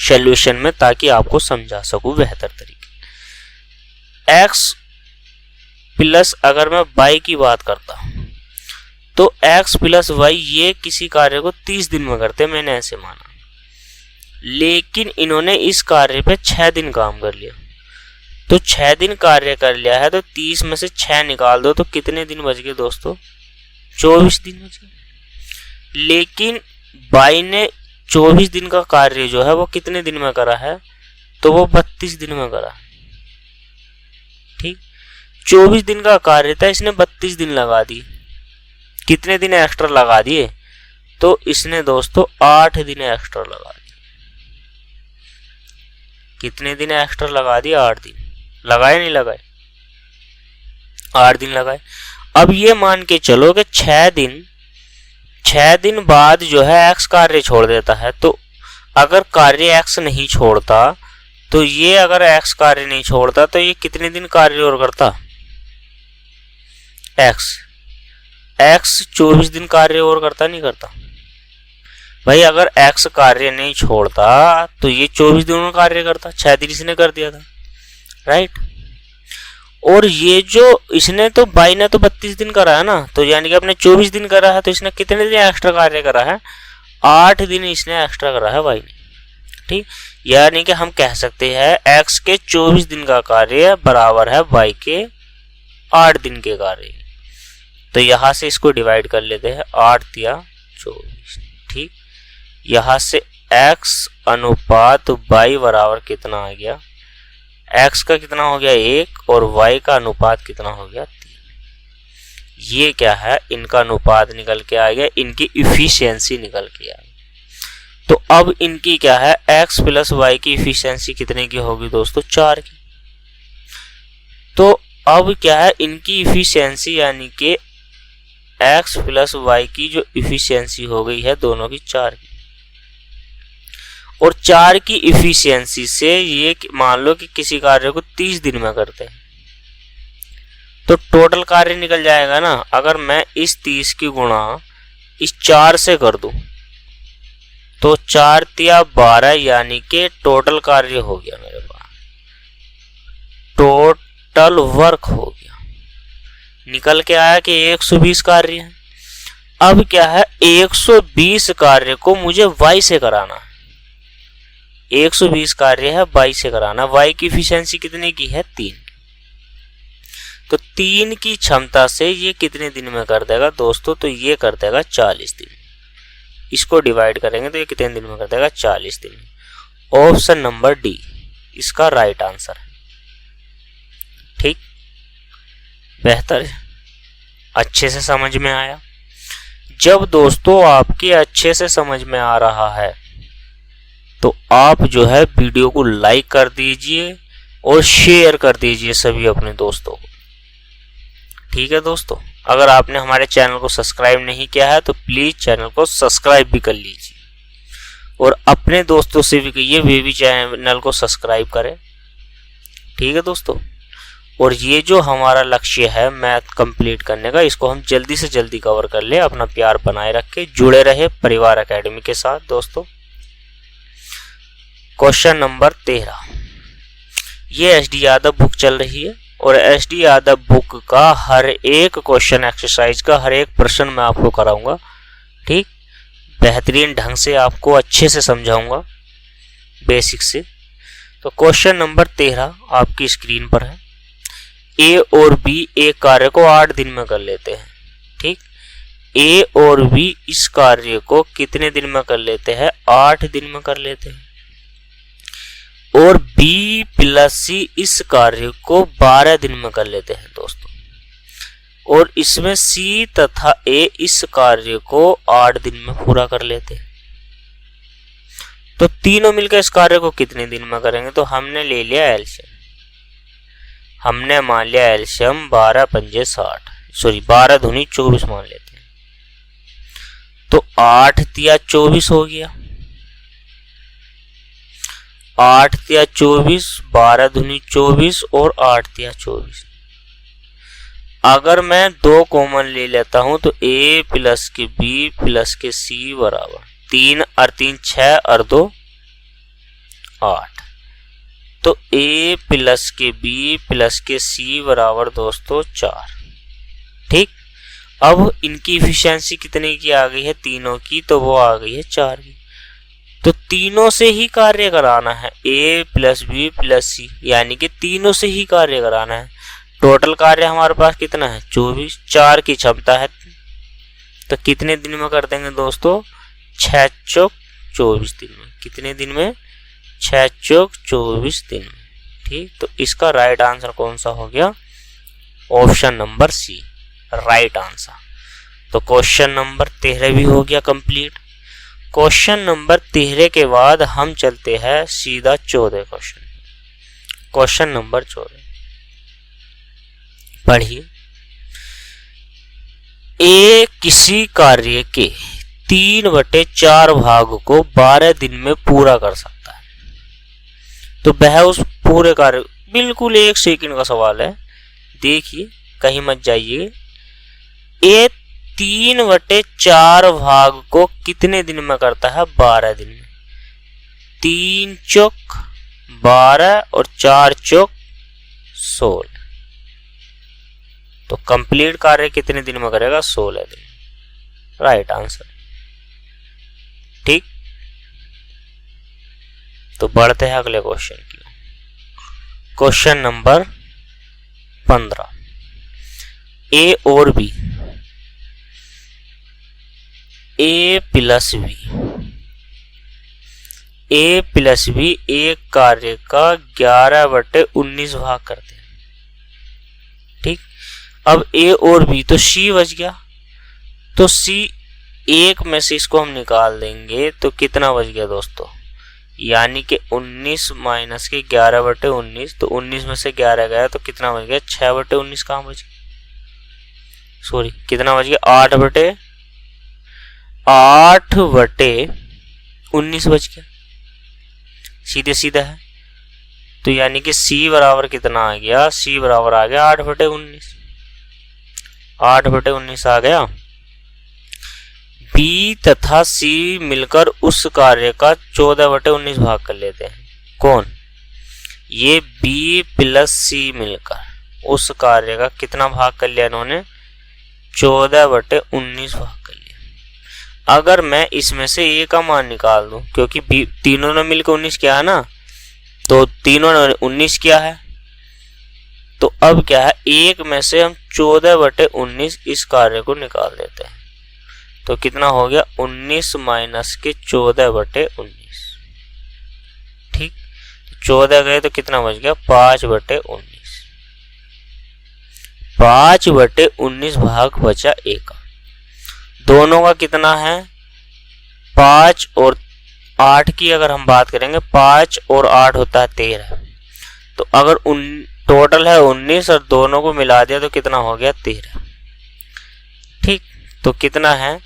सॉल्यूशन में, ताकि आपको समझा सकूं बेहतर तरीके। एक्स प्लस अगर मैं वाई की बात करता हूं तो एक्स प्लस वाई ये किसी कार्य को 30 दिन में करते हैं, मैंने ऐसे माना, लेकिन इन्होंने इस कार्य पे 6 दिन काम कर लिया। तो 6 दिन कार्य कर लिया है, तो 30 में से 6 निकाल दो तो कितने दिन बच गए दोस्तों? 24 दिन बच गए। लेकिन बाई ने 24 दिन का कार्य जो है वो कितने दिन में करा है? तो वो 32 दिन में करा। ठीक, 24 दिन का कार्य था, इसने 32 दिन लगा दिए। कितने दिन एक्स्ट्रा लगा दिए? तो इसने दोस्तों 8 दिन एक्स्ट्रा लगा दिए। कितने दिन एक्स्ट्रा लगा दिए? 8 दिन। लगाए नहीं लगाए? 8 दिन लगाए। अब ये मान के चलो कि 6 दिन बाद जो है एक्स कार्य छोड़ देता है। तो अगर कार्य एक्स नहीं छोड़ता, तो ये अगर एक्स कार्य नहीं छोड़ता तो ये कितने दिन कार्य और करता? एक्स 24 दिन कार्य और करता, नहीं करता भाई? अगर एक्स कार्य नहीं छोड़ता तो ये 24 दिनों में कार्य करता। 6 दिन इसने कर दिया था, राइट। और ये जो इसने तो बाई ने तो 32 दिन करा है ना, तो यानी कि अपने 24 दिन करा है, तो इसने कितने दिन एक्स्ट्रा कार्य करा है? 8 दिन इसने एक्स्ट्रा करा है बाई ने। ठीक, यानी कि हम कह सकते हैं एक्स के 24 दिन का कार्य बराबर है बाई के 8 दिन के कार्य। तो यहां से इसको डिवाइड कर लेते हैं, 8 या 24। ठीक, यहां से x अनुपात y बराबर कितना आ गया? x का कितना हो गया? 1, और y का अनुपात कितना हो गया? 3। ये क्या है? इनका अनुपात निकल के आ गया, इनकी इफिशियंसी निकल के आ गई। तो अब इनकी क्या है? x प्लस वाई की इफिशियंसी कितने की होगी दोस्तों? 4 की। तो अब क्या है? इनकी इफिशियंसी यानी कि x प्लस वाई की जो इफिशियंसी हो गई है दोनों की 4 की, और 4 की इफिशियंसी से ये मान लो कि किसी कार्य को 30 दिन में करते हैं, तो टोटल कार्य निकल जाएगा ना। अगर मैं इस 30 की गुणा इस 4 से कर दूं तो 4 तिया 12, यानी कि टोटल कार्य हो गया मेरे पास, टोटल वर्क हो गया। निकल के आया कि 120 कार्य है। अब क्या है? 120 कार्य को मुझे y से कराना है। 120 कार्य है y से कराना। y की इफिशियंसी कितने की है? 3। तो 3 की क्षमता से ये कितने दिन में कर देगा दोस्तों? तो ये कर देगा 40 दिन। इसको डिवाइड करेंगे तो ये कितने दिन में कर देगा? 40 दिन। ऑप्शन नंबर डी इसका राइट आंसर है। ठीक, बेहतर है, अच्छे से समझ में आया। जब दोस्तों आपके अच्छे से समझ में आ रहा है तो आप जो है वीडियो को लाइक कर दीजिए और शेयर कर दीजिए सभी अपने दोस्तों को। ठीक है दोस्तों, अगर आपने हमारे चैनल को सब्सक्राइब नहीं किया है तो प्लीज चैनल को सब्सक्राइब भी कर लीजिए, और अपने दोस्तों से भी कहिए वे भी चैनल को सब्सक्राइब करें। ठीक है दोस्तों, और ये जो हमारा लक्ष्य है मैथ कंप्लीट करने का, इसको हम जल्दी से जल्दी कवर कर ले। अपना प्यार बनाए रखे, जुड़े रहे परिवार एकेडमी के साथ दोस्तों। क्वेश्चन नंबर 13, ये एसडी यादव बुक चल रही है, और एसडी यादव बुक का हर एक क्वेश्चन एक्सरसाइज का हर एक प्रश्न मैं आपको कराऊंगा। ठीक, बेहतरीन ढंग से आपको अच्छे से समझाऊंगा बेसिक से। तो क्वेश्चन नंबर 13 आपकी स्क्रीन पर है। ए और बी एक कार्य को 8 दिन में कर लेते हैं। ठीक, ए और बी इस कार्य को कितने दिन में कर लेते हैं? 8 दिन में कर लेते हैं। और बी प्लस सी इस कार्य को 12 दिन में कर लेते हैं दोस्तों। और इसमें सी तथा ए इस कार्य को 8 दिन में पूरा कर लेते हैं। तो तीनों मिलकर इस कार्य को कितने दिन में करेंगे? तो हमने ले लिया एलसीएम, हमने मान लिया एलसीएम 12 पंजे 60, सॉरी 12 दूनी 24 मान लेते हैं। तो 8 तिया 24 हो गया, 8 तिया 24, 12 दूनी 24 और 8 तिया 24। अगर मैं 2 कॉमन ले लेता हूं तो a प्लस के b प्लस के c बराबर 3 और 3 6 और 2 8। तो a प्लस के b प्लस के c बराबर दोस्तों 4। ठीक, अब इनकी इफिशियंसी कितने की आ गई है? तीनों की, तो वो आ गई है 4 की। तो तीनों से ही कार्य कराना है, a plus b plus c, यानी कि तीनों से ही कार्य कराना है। टोटल कार्य हमारे पास कितना है? 24, 4 की क्षमता है। तो कितने दिन में कर देंगे दोस्तों? 6 चौक 24 दिन में। कितने दिन में? 6 चौक 24 दिन में। ठीक, तो इसका राइट आंसर कौन सा हो गया? Option number C right answer. तो क्वेश्चन नंबर 13 भी हो गया कंप्लीट। क्वेश्चन नंबर 13 के बाद हम चलते हैं सीधा 14 क्वेश्चन। क्वेश्चन नंबर 14 पढ़िए। ए किसी कार्य के 3/4 भाग को 12 दिन में पूरा कर सकता है। तो वह उस पूरे कार्य, बिल्कुल 1 सेकंड का सवाल है, देखिए कहीं मत जाइए। ए 3/4 भाग को कितने दिन में करता है? 12 दिन में। 3 चौक 12 और 4 चौक 16। तो कंप्लीट कार्य कितने दिन में करेगा? 16 दिन। Right answer. ठीक, तो बढ़ते हैं अगले क्वेश्चन की। Question number 15। ए और बी, ए प्लस बी, ए प्लस बी एक कार्य का 11/19 भाग करते हैं। ठीक, अब ए और बी, तो सी बच गया। तो सी एक में से इसको हम निकाल देंगे तो कितना बच गया दोस्तों? यानी कि 19 माइनस के 11/19, तो 19 में से 11 गया तो कितना बच गया? 6/19 कहाँ बच गया? सॉरी, कितना बच गया? 8/19 बच गया। सीधे सीधा है। तो यानी कि सी बराबर कितना आ गया? सी बराबर आ गया 8/19। 8/19 आ गया। बी तथा सी मिलकर उस कार्य का 14/19 भाग कर लेते हैं। कौन? ये बी प्लस सी मिलकर उस कार्य का कितना भाग कर लिया इन्होंने? 14/19 भाग कर लिया। अगर मैं इसमें से ए का मान निकाल दूं, क्योंकि तीनों ने मिलकर 19 किया है ना, तो तीनों ने 19 किया है, तो अब क्या है? एक में से हम 14/19 इस कार्य को निकाल देते हैं। तो कितना हो गया? 19 माइनस के 14/19। ठीक, 14 गए तो कितना बच गया? 5/19। 5/19 भाग बचा ए का। दोनों का कितना है? 5 और 8 की अगर हम बात करेंगे, 5 और 8 होता है 13। तो अगर टोटल है 19 और दोनों को मिला दिया तो कितना हो गया? 13। ठीक, तो कितना है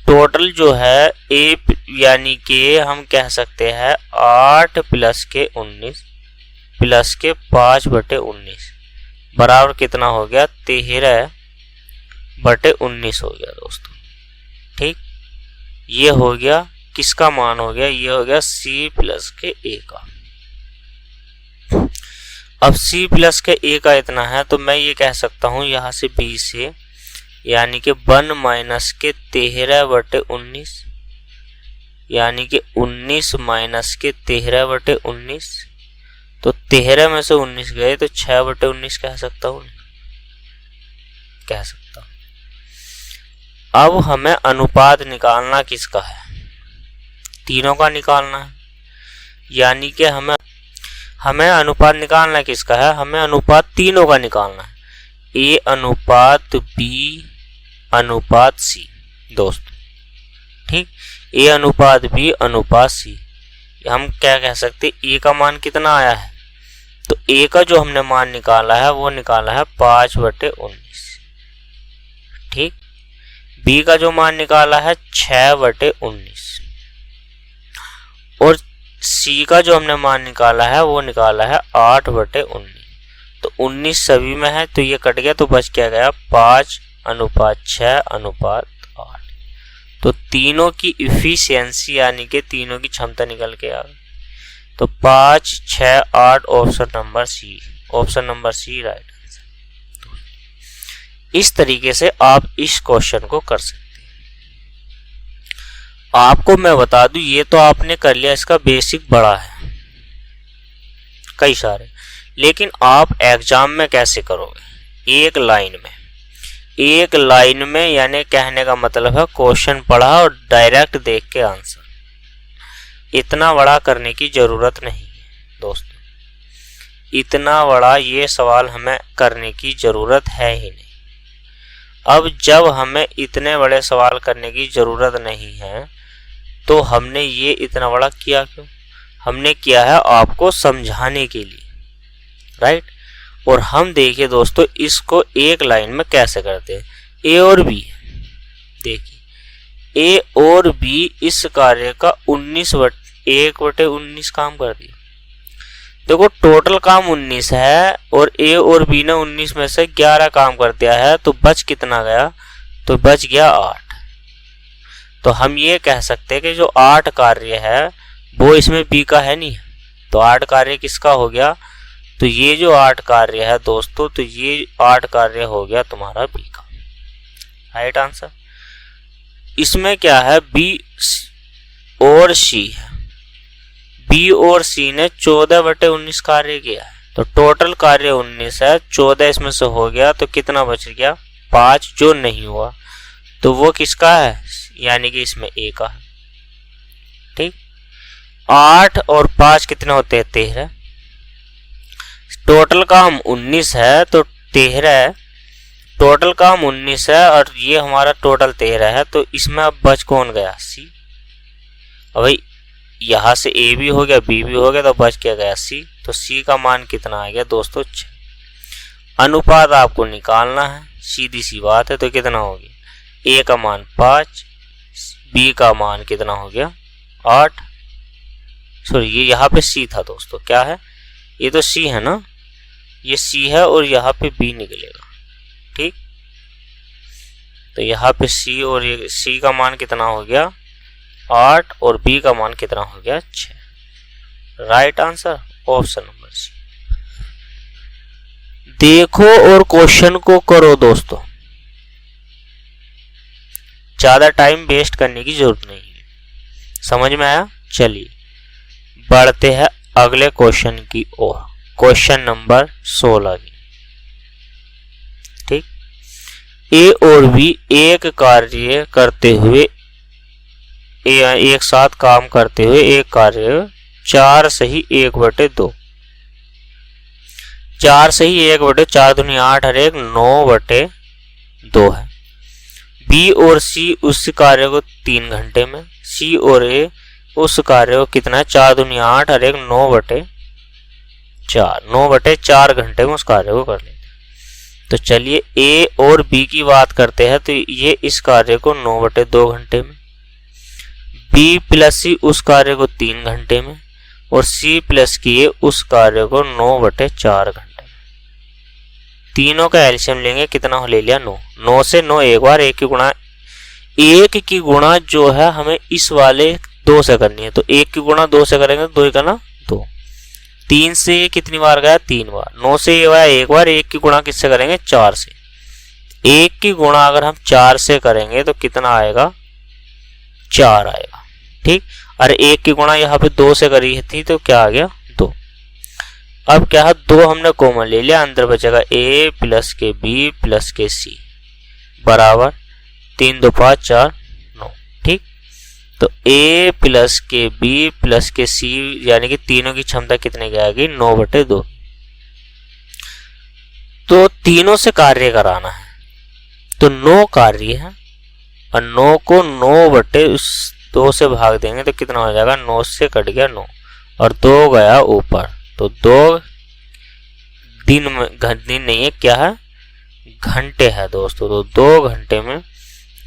टोटल जो है ए, यानी कि हम कह सकते हैं 8 प्लस के 19 प्लस के 5/19 बराबर कितना हो गया? 13/19 हो गया दोस्तों। ठीक, ये हो गया किसका मान हो गया? ये हो गया सी प्लस के ए का। अब सी प्लस के ए का इतना है, तो मैं ये कह सकता हूं यहां से बी से, यानी कि 1 माइनस के 13/19, यानी कि 19 माइनस के 13/19। तो 13 में से 19 गए तो 6/19 कह सकता हूं, कह सकता हूं। अब हमें अनुपात निकालना किसका है? तीनों का निकालना है। यानी कि हमें अनुपात निकालना किसका है? हमें अनुपात तीनों का निकालना है। ए अनुपात बी अनुपात सी दोस्तों। ठीक, ए अनुपात बी अनुपात सी, हम क्या कह सकते, ए का मान कितना आया है, तो ए का जो हमने मान निकाला है वो निकाला है 5/19। ठीक, बी का जो मान निकाला है 6/19 और सी का जो हमने मान निकाला है वो निकाला है 8/19। तो 19 सभी में है तो ये कट गया, तो बच क्या गया 5:6:8। तो तीनों की इफिशियंसी यानी कि तीनों की क्षमता निकल के आ गई। तो 5, 6, 8 option number C right answer. इस तरीके से आप इस क्वेश्चन को कर सकते हैं। आपको मैं बता दूं, ये तो आपने कर लिया, इसका बेसिक बड़ा है कई सारे, लेकिन आप एग्जाम में कैसे करोगे, एक लाइन में यानी कहने का मतलब है क्वेश्चन पढ़ा और डायरेक्ट देख के आंसर। इतना बड़ा करने की जरूरत नहीं है दोस्तों, इतना बड़ा ये सवाल हमें करने की जरूरत है ही नहीं। अब जब हमें इतने बड़े सवाल करने की जरूरत नहीं है तो हमने ये इतना बड़ा किया क्यों, हमने किया है आपको समझाने के लिए, राइट। और हम देखिए दोस्तों इसको एक लाइन में कैसे करते हैं, ए और बी, देखिए ए और बी इस कार्य का 1/19 काम कर दिया। देखो टोटल काम 19 है और ए और बी ने 19 में से 11 काम कर दिया है, तो बच कितना गया, तो बच गया 8। तो हम ये कह सकते हैं कि जो 8 कार्य है वो इसमें बी का है नहीं, तो 8 कार्य किसका हो गया, तो ये जो 8 कार्य है दोस्तों, तो ये 8 कार्य हो गया तुम्हारा बी का, राइट आंसर। इसमें क्या है, बी और सी है, बी और सी ने 14/19 कार्य किया है, तो टोटल कार्य 19 है, 14 इसमें से हो गया तो कितना बच गया 5 जो नहीं हुआ, तो वो किसका है, यानी कि इसमें ए का है। ठीक, 8 और 5 कितने होते हैं 13, टोटल काम 19 है तो 13 है, टोटल काम 19 है और ये हमारा टोटल 13 है, तो इसमें अब बच कौन गया, सी। अब भाई यहां से ए भी हो गया बी भी हो गया, तो बच क्या गया सी, तो सी का मान कितना आ गया दोस्तों 6। अनुपात आपको निकालना है, सीधी सी बात है, तो कितना हो गया, ए का मान 5, बी का मान कितना हो गया 8, सॉरी ये यहाँ पे सी था दोस्तों, क्या है ये तो सी है ना, ये सी है और यहाँ पे बी निकलेगा। ठीक, तो यहाँ पे सी और ये सी का मान कितना हो गया 8 और बी का मान कितना हो गया 6, right answer option number C. देखो और क्वेश्चन को करो दोस्तों, ज्यादा टाइम वेस्ट करने की जरूरत नहीं है, समझ में आया। चलिए बढ़ते हैं अगले क्वेश्चन की ओर, क्वेश्चन नंबर 16 की। ठीक, ए और बी एक कार्य करते हुए एक साथ काम करते हुए एक कार्य 4 सही 1/2, 4 सही 1/4 दूनी 8 और 1 9/2 है। बी और सी उस कार्य को 3 घंटे में, सी और ए उस कार्य को कितना है 4 दूनी 8 और 1 9/4 घंटे में उस कार्य को कर लेते हैं। तो चलिए ए और बी की बात करते हैं, तो ये इस कार्य को 9/2 घंटे में, बी प्लस सी उस कार्य को 3 घंटे में और सी प्लस की ए उस कार्य को 9/4 घंटे में। तीनों का एलसीएम लेंगे, कितना ले लिया 9, 9 से 9 एक बार, एक की गुणा जो है हमें इस वाले 2 से करनी है, तो 1 की गुणा 2 से करेंगे, 2 का ना 2, 3 से कितनी बार गया 3 बार, 9 से ये आया एक बार, 1 की गुणा किससे करेंगे 4 से, 1 की गुणा अगर हम 4 से करेंगे तो कितना आएगा 4 आएगा। ठीक, और 1 की गुणा यहाँ पे 2 से करी थी तो क्या आ गया 2। अब क्या है 2 हमने कॉमन ले लिया, अंदर बचेगा a प्लस के b प्लस के c बराबर 3 2 5 4 9। ठीक, तो a प्लस के b प्लस के c यानी कि तीनों की क्षमता कितने की आएगी 9/2। तो तीनों से कार्य कराना है, तो 9 कार्य है और 9 को 9/2 से भाग देंगे तो कितना हो जाएगा, 9 से कट गया 9 और 2 गया ऊपर, तो 2 दिन में, दिन नहीं है क्या है, घंटे है दोस्तों। तो 2 घंटे में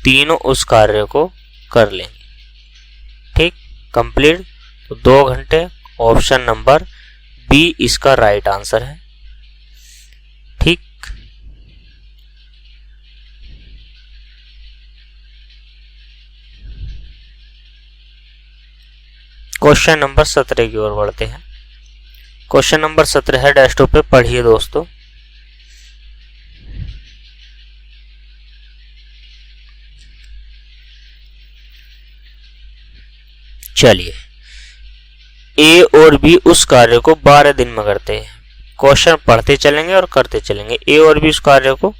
तीनों उस कार्य को कर लेंगे। ठीक, कंप्लीट। तो 2 घंटे, ऑप्शन नंबर बी इसका राइट आंसर है। ठीक, क्वेश्चन नंबर 17 की ओर बढ़ते हैं। क्वेश्चन नंबर 17 है, डेस्कटॉप पे पढ़िए दोस्तों। चलिए, ए और बी उस कार्य को 12 दिन में करते हैं। क्वेश्चन पढ़ते चलेंगे और करते चलेंगे। ए और बी उस कार्य को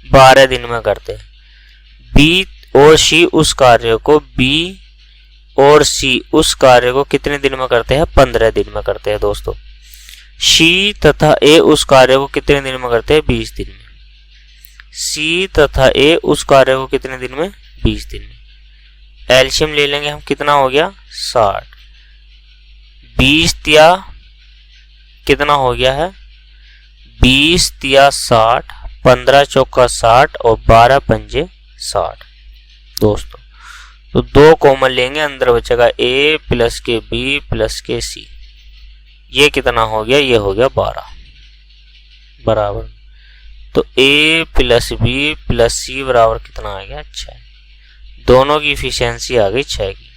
12 दिन में करते हैं। बी और सी उस कार्य को, बी और सी उस कार्य को कितने दिन में करते हैं, 15 दिन में करते हैं दोस्तों। सी तथा ए उस कार्य को कितने दिन में करते हैं, 20 दिन में। सी तथा ए उस कार्य को कितने दिन में, 20 दिन में। एलसीएम ले लेंगे हम, कितना हो गया, 60। 20 तिया कितना हो गया है, 20 तिया 60, 15 चौका 60 और 12 पंजे 60 दोस्तों। तो 2 कॉमन लेंगे, अंदर बचेगा ए प्लस के बी प्लस के सी। ये कितना हो गया, ये हो गया 12 बराबर। तो ए प्लस बी प्लस सी बराबर कितना आ गया, 6। दोनों की इफिशियंसी आ गई 6 की,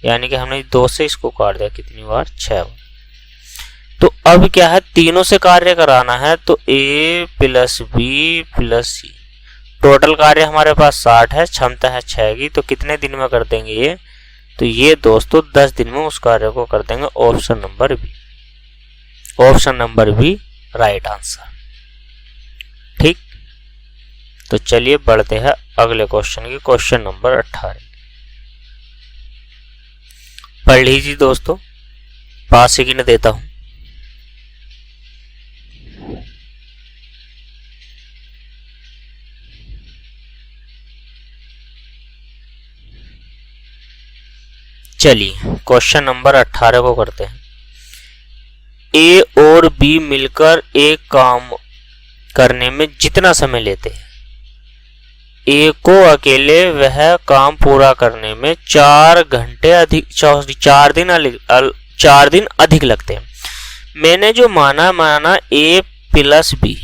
यानी कि हमने 2 से इसको काट दिया कितनी बार, 6 बार। तो अब क्या है, तीनों से कार्य कराना है, तो ए प्लस बी प्लस सी, टोटल कार्य हमारे पास 60 है, क्षमता है 6 की, तो कितने दिन में कर देंगे ये, तो ये दोस्तों 10 दिन में उस कार्य को कर देंगे। Option number B, option number B right answer. ठीक, तो चलिए बढ़ते हैं अगले क्वेश्चन की, क्वेश्चन नंबर 18। पढ़ लीजिए दोस्तों, पास ही न देता हूं। चलिए क्वेश्चन नंबर 18 को करते हैं। ए और बी मिलकर एक काम करने में जितना समय लेते हैं, ए को अकेले वह काम पूरा करने में 4 घंटे अधिक, 4 दिन अधिक लगते हैं। मैंने जो माना ए प्लस बी,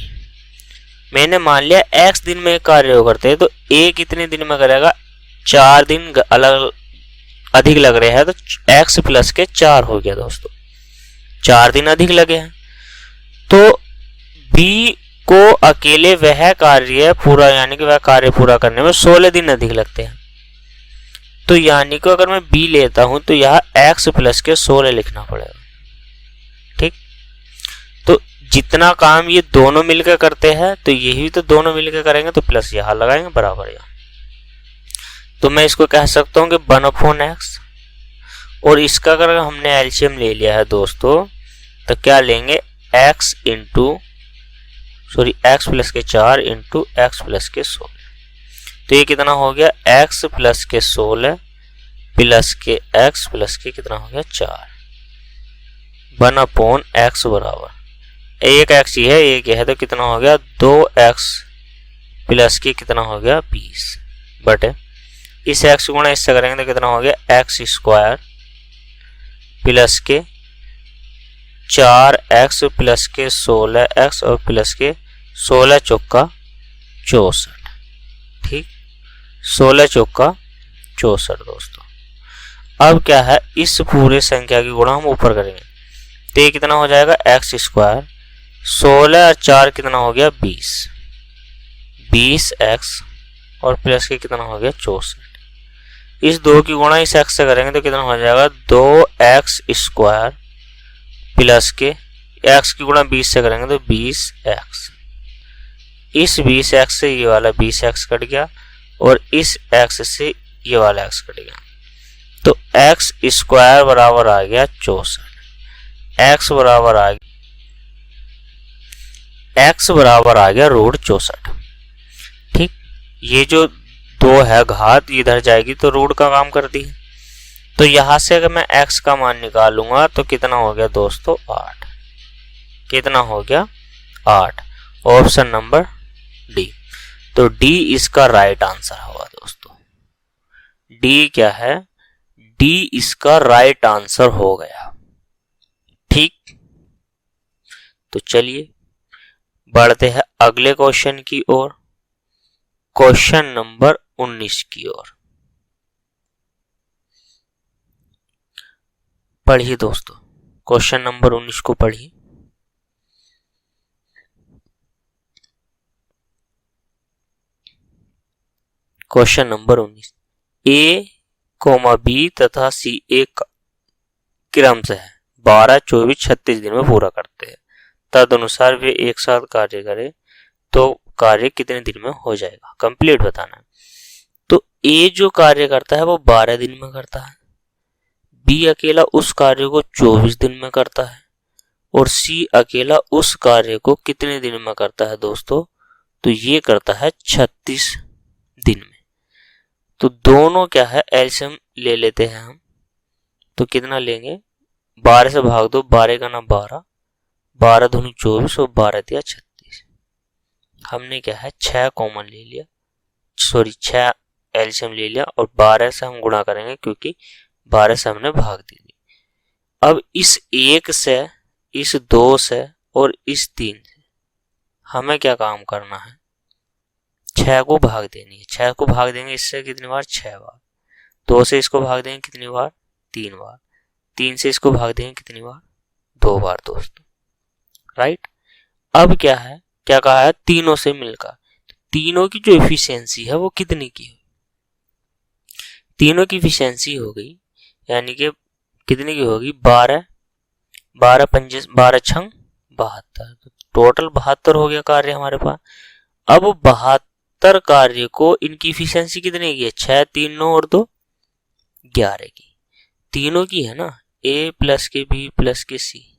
मैंने मान लिया x दिन में कार्य करते हैं, तो ए कितने दिन में करेगा, 4 दिन अलग अधिक लग रहे हैं, तो x प्लस के 4 हो गया दोस्तों, 4 दिन अधिक लगे हैं। तो b को अकेले वह कार्य पूरा, यानी कि वह कार्य पूरा करने में 16 दिन अधिक लगते हैं। तो यानी कि अगर मैं b लेता हूं तो यह x प्लस के 16 लिखना पड़ेगा। ठीक, तो जितना काम ये दोनों मिलकर करते हैं, तो यही तो दोनों मिलकर करेंगे, तो प्लस यहां लगाएंगे बराबर यहां। तो मैं इसको कह सकता हूं कि 1/x, और इसका अगर हमने एलसीएम ले लिया है दोस्तों, तो क्या लेंगे, x प्लस के 4 इंटू एक्स प्लस के 16। तो ये कितना हो गया, x प्लस के 16 प्लस के x प्लस के कितना हो गया, 4। 1/x बराबर, एक x ही है, एक है, तो कितना हो गया, 2x प्लस के कितना हो गया, 20 बटे इस x गुणा इससे करेंगे तो कितना हो गया, x स्क्वायर प्लस के 4x प्लस के 16x और प्लस के 16 चौका 64। ठीक, 16 चौका 64 दोस्तों। अब क्या है, इस पूरे संख्या की गुणा हम ऊपर करेंगे, तो ये कितना हो जाएगा, x स्क्वायर 16 और 4 कितना हो गया, 20x और प्लस के कितना हो गया, 64। इस 2 की गुणा इस x से करेंगे तो कितना हो जाएगा, 2x स्क्वायर प्लस के x की गुणा 20 से करेंगे तो 20x। इस 20x से ये वाला 20x कट गया और इस x से ये वाला x कट गया, तो x स्क्वायर बराबर आ गया 64। x बराबर आ गया x बराबर आ गया रूट 64। ठीक, ये जो 2 है घात इधर जाएगी तो रूट का काम करती है। तो यहां से अगर मैं x का मान निकालूंगा तो कितना हो गया दोस्तों 8। कितना हो गया 8। Option number D. तो डी इसका राइट आंसर होगा दोस्तों। डी क्या है, डी इसका राइट आंसर हो गया। ठीक, तो चलिए बढ़ते हैं अगले क्वेश्चन की ओर, क्वेश्चन नंबर 19 की ओर। पढ़िए दोस्तों, क्वेश्चन नंबर 19 को पढ़िए। क्वेश्चन नंबर 19, ए कोमा बी तथा सी एक क्रम से है 12, 24, 36 दिन में पूरा करते हैं, तदनुसार वे एक साथ कार्य करें तो कार्य कितने दिन में हो जाएगा, कंप्लीट बताना है। तो ए जो कार्य करता है वो 12 दिन में करता है, बी अकेला उस कार्य को 24 दिन में करता है, और सी अकेला उस कार्य को कितने दिन में करता है दोस्तों, तो ये करता है 36 दिन में। तो दोनों क्या है, एलसीएम ले लेते हैं हम। तो कितना लेंगे, 12 से भाग दो, 12 का ना 12, 12 दूनी 24 और 12 दिया 36। हमने क्या है 6 कॉमन ले लिया, सॉरी 6 एलसीएम ले लिया, और 12 से हम गुणा करेंगे क्योंकि 12 से हमने भाग दी। अब इस 1 से, इस 2 से और इस 3 से हमें क्या काम करना है, 6 को भाग देनी है। 6 को भाग देंगे इससे कितनी बार, 6 बार। 2 से इसको भाग देंगे कितनी बार, 3 बार। 3 से इसको भाग देंगे कितनी बार, 2 बार दोस्तों, राइट। अब क्या है, क्या कहा है, तीनों से मिलकर तीनों की जो एफिशिएंसी है वो कितनी की है, तीनों की एफिशिएंसी हो गई, यानी कि कितनी की होगी, 12, 12 पंजे 12 छंग 72, टोटल 72 हो गया कार्य हमारे पास। अब 72 कार्य को इनकी एफिशिएंसी कितनी की है, 6, 3, 9 और 2 11 की, तीनों की है ना, ए प्लस के बी प्लस के सी।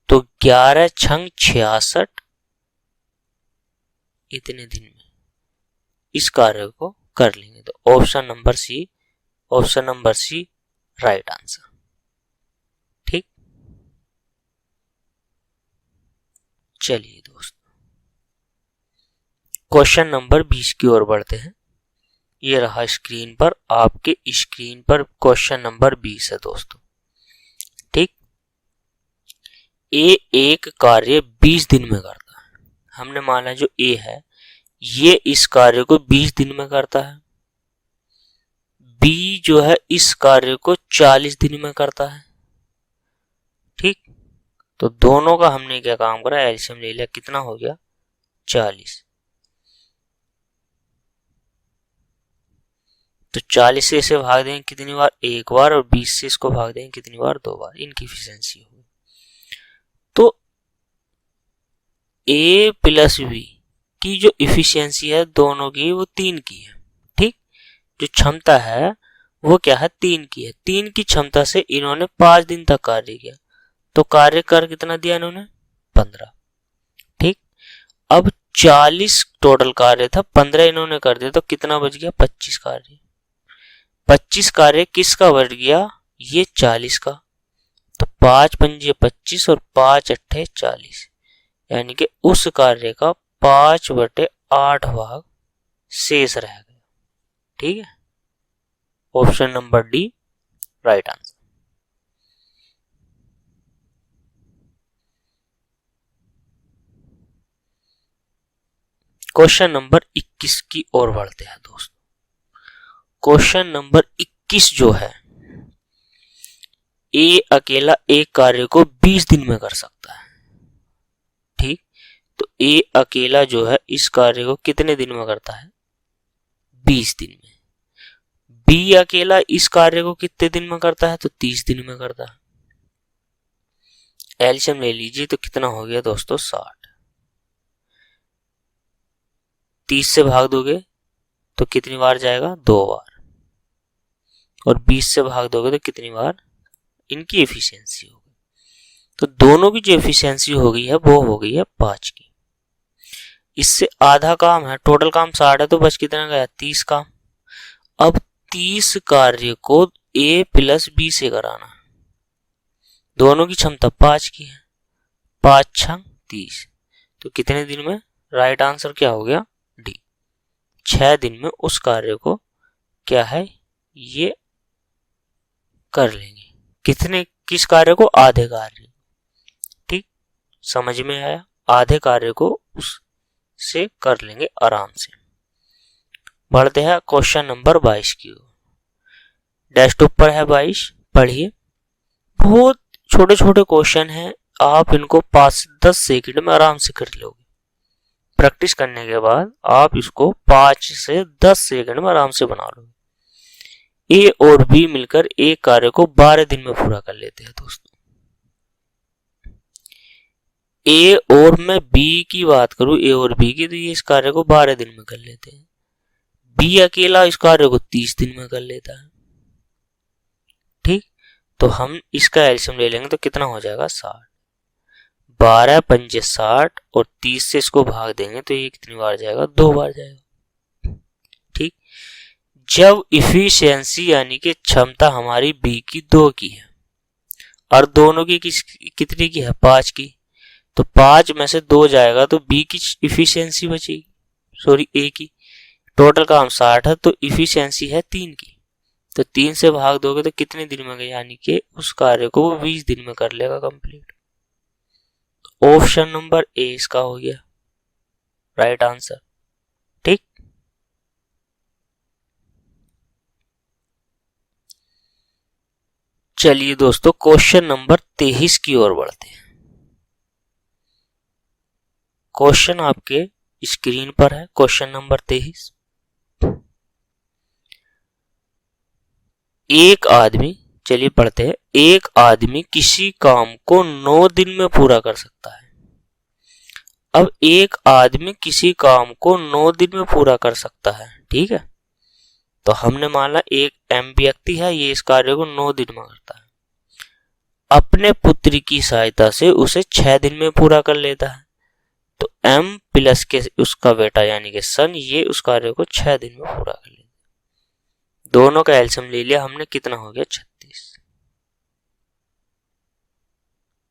तो 11 छंग 66 इतने दिन में इस कार्य को कर लेंगे। तो option number C, option number C right answer. ठीक, चलिए दोस्तों क्वेश्चन नंबर 20 की ओर बढ़ते हैं। ये रहा स्क्रीन पर, आपके स्क्रीन पर क्वेश्चन नंबर 20 है दोस्तों। ठीक, ए एक कार्य 20 दिन में करता है। हमने माना जो ए है ये इस कार्य को 20 दिन में करता है, बी जो है इस कार्य को 40 दिन में करता है। ठीक, तो दोनों का हमने क्या काम करा, एलसीएम ले लिया, कितना हो गया 40। तो 40 से इसे भाग देंगे कितनी बार, एक बार, और 20 से इसको भाग देंगे कितनी बार, 2 बार। इनकी एफिशिएंसी होगी। तो ए प्लस बी की जो एफिशिएंसी है दोनों की वो 3 की है। ठीक, जो क्षमता है वो क्या है, 3 की है। 3 की क्षमता से इन्होंने 5 दिन तक कार्य किया, तो कार्य कर कितना दिया इन्होंने, 15। ठीक, अब 40 टोटल कार्य था, 15 इन्होंने कर दिया, तो कितना बच गया, 25 कार्य। 25 कार्य किसका बढ़ गया, ये 40 का। तो 5 पंजे 25 और 5 अट्ठे 40, यानी कि उस कार्य का 5/8 भाग शेष रह गया। ठीक है, option number D right answer. Question number 21 की ओर बढ़ते हैं दोस्तों। क्वेश्चन नंबर 21 जो है, ए अकेला एक कार्य को 20 दिन में कर सकता है। ठीक, तो ए अकेला जो है इस कार्य को कितने दिन में करता है, 20 दिन में। बी अकेला इस कार्य को कितने दिन में करता है, तो 30 दिन में करता है। एलसीएम ले लीजिए, तो कितना हो गया दोस्तों 60। 30 से भाग दोगे तो कितनी बार जाएगा, 2 बार, और 20 से भाग दोगे तो कितनी बार, इनकी एफिशिएंसी होगी तो दोनों की जो एफिशिएंसी हो गई है वो हो गई है 5 की। इससे आधा काम है, टोटल काम 60 है, तो बच कितना गया 30 काम। अब 30 कार्य को A प्लस B से कराना, दोनों की क्षमता 5 की है, 5 6 30, तो कितने दिन में? राइट आंसर क्या हो गया? डी, 6 दिन में उस कार्य को क्या है ये कर लेंगे। कितने, किस कार्य को? आधे कार्य। ठीक, समझ में आया? आधे कार्य को उससे कर लेंगे आराम से। बढ़ते हैं क्वेश्चन नंबर 22 की ओर। डेस्कटॉप पर है 22, पढ़िए। बहुत छोटे छोटे क्वेश्चन हैं, आप इनको 5 से 10 सेकंड में आराम से कर लोगे। प्रैक्टिस करने के बाद आप इसको 5 से 10 सेकंड में आराम से बना लोगे। ए और बी मिलकर एक कार्य को 12 दिन में पूरा कर लेते हैं दोस्तों। ए और मैं बी की बात करूं, ए और बी की, तो ये इस कार्य को 12 दिन में कर लेते हैं। बी अकेला इस कार्य को 30 दिन में कर लेता है। ठीक, तो हम इसका एलसीएम ले लेंगे तो कितना हो जाएगा? 60। 12 पंजे 60 और 30 से इसको भाग देंगे तो ये कितनी बार जाएगा? 2 बार जाएगा। ठीक, जब इफिशियंसी यानी कि क्षमता हमारी बी की 2 की है और दोनों की कितनी की है? 5 की, तो 5 में से 2 जाएगा तो बी की इफिशियंसी बचेगी, सॉरी ए की। टोटल काम 60 है तो इफिशियंसी है 3 की, तो 3 से भाग दोगे तो कितने दिन में गए? यानी कि उस कार्य को वो 20 दिन में कर लेगा कंप्लीट। ऑप्शन नंबर ए इसका हो गया राइट आंसर। ठीक, चलिए दोस्तों क्वेश्चन नंबर 23 की ओर बढ़ते हैं। क्वेश्चन आपके स्क्रीन पर है, क्वेश्चन नंबर 23। एक आदमी, चलिए पढ़ते हैं। एक आदमी किसी काम को 9 दिन में पूरा कर सकता है। अब एक आदमी किसी काम को 9 दिन में पूरा कर सकता है, ठीक है। तो हमने माना एक एम व्यक्ति है, ये इस कार्य को 9 दिन में करता है। अपने पुत्र की सहायता से उसे 6 दिन में पूरा कर लेता है। तो एम प्लस के उसका बेटा यानी कि सन, ये उस कार्य को 6 दिन में पूरा कर लेता है। दोनों का एलसीएम ले लिया हमने, कितना हो गया? 36।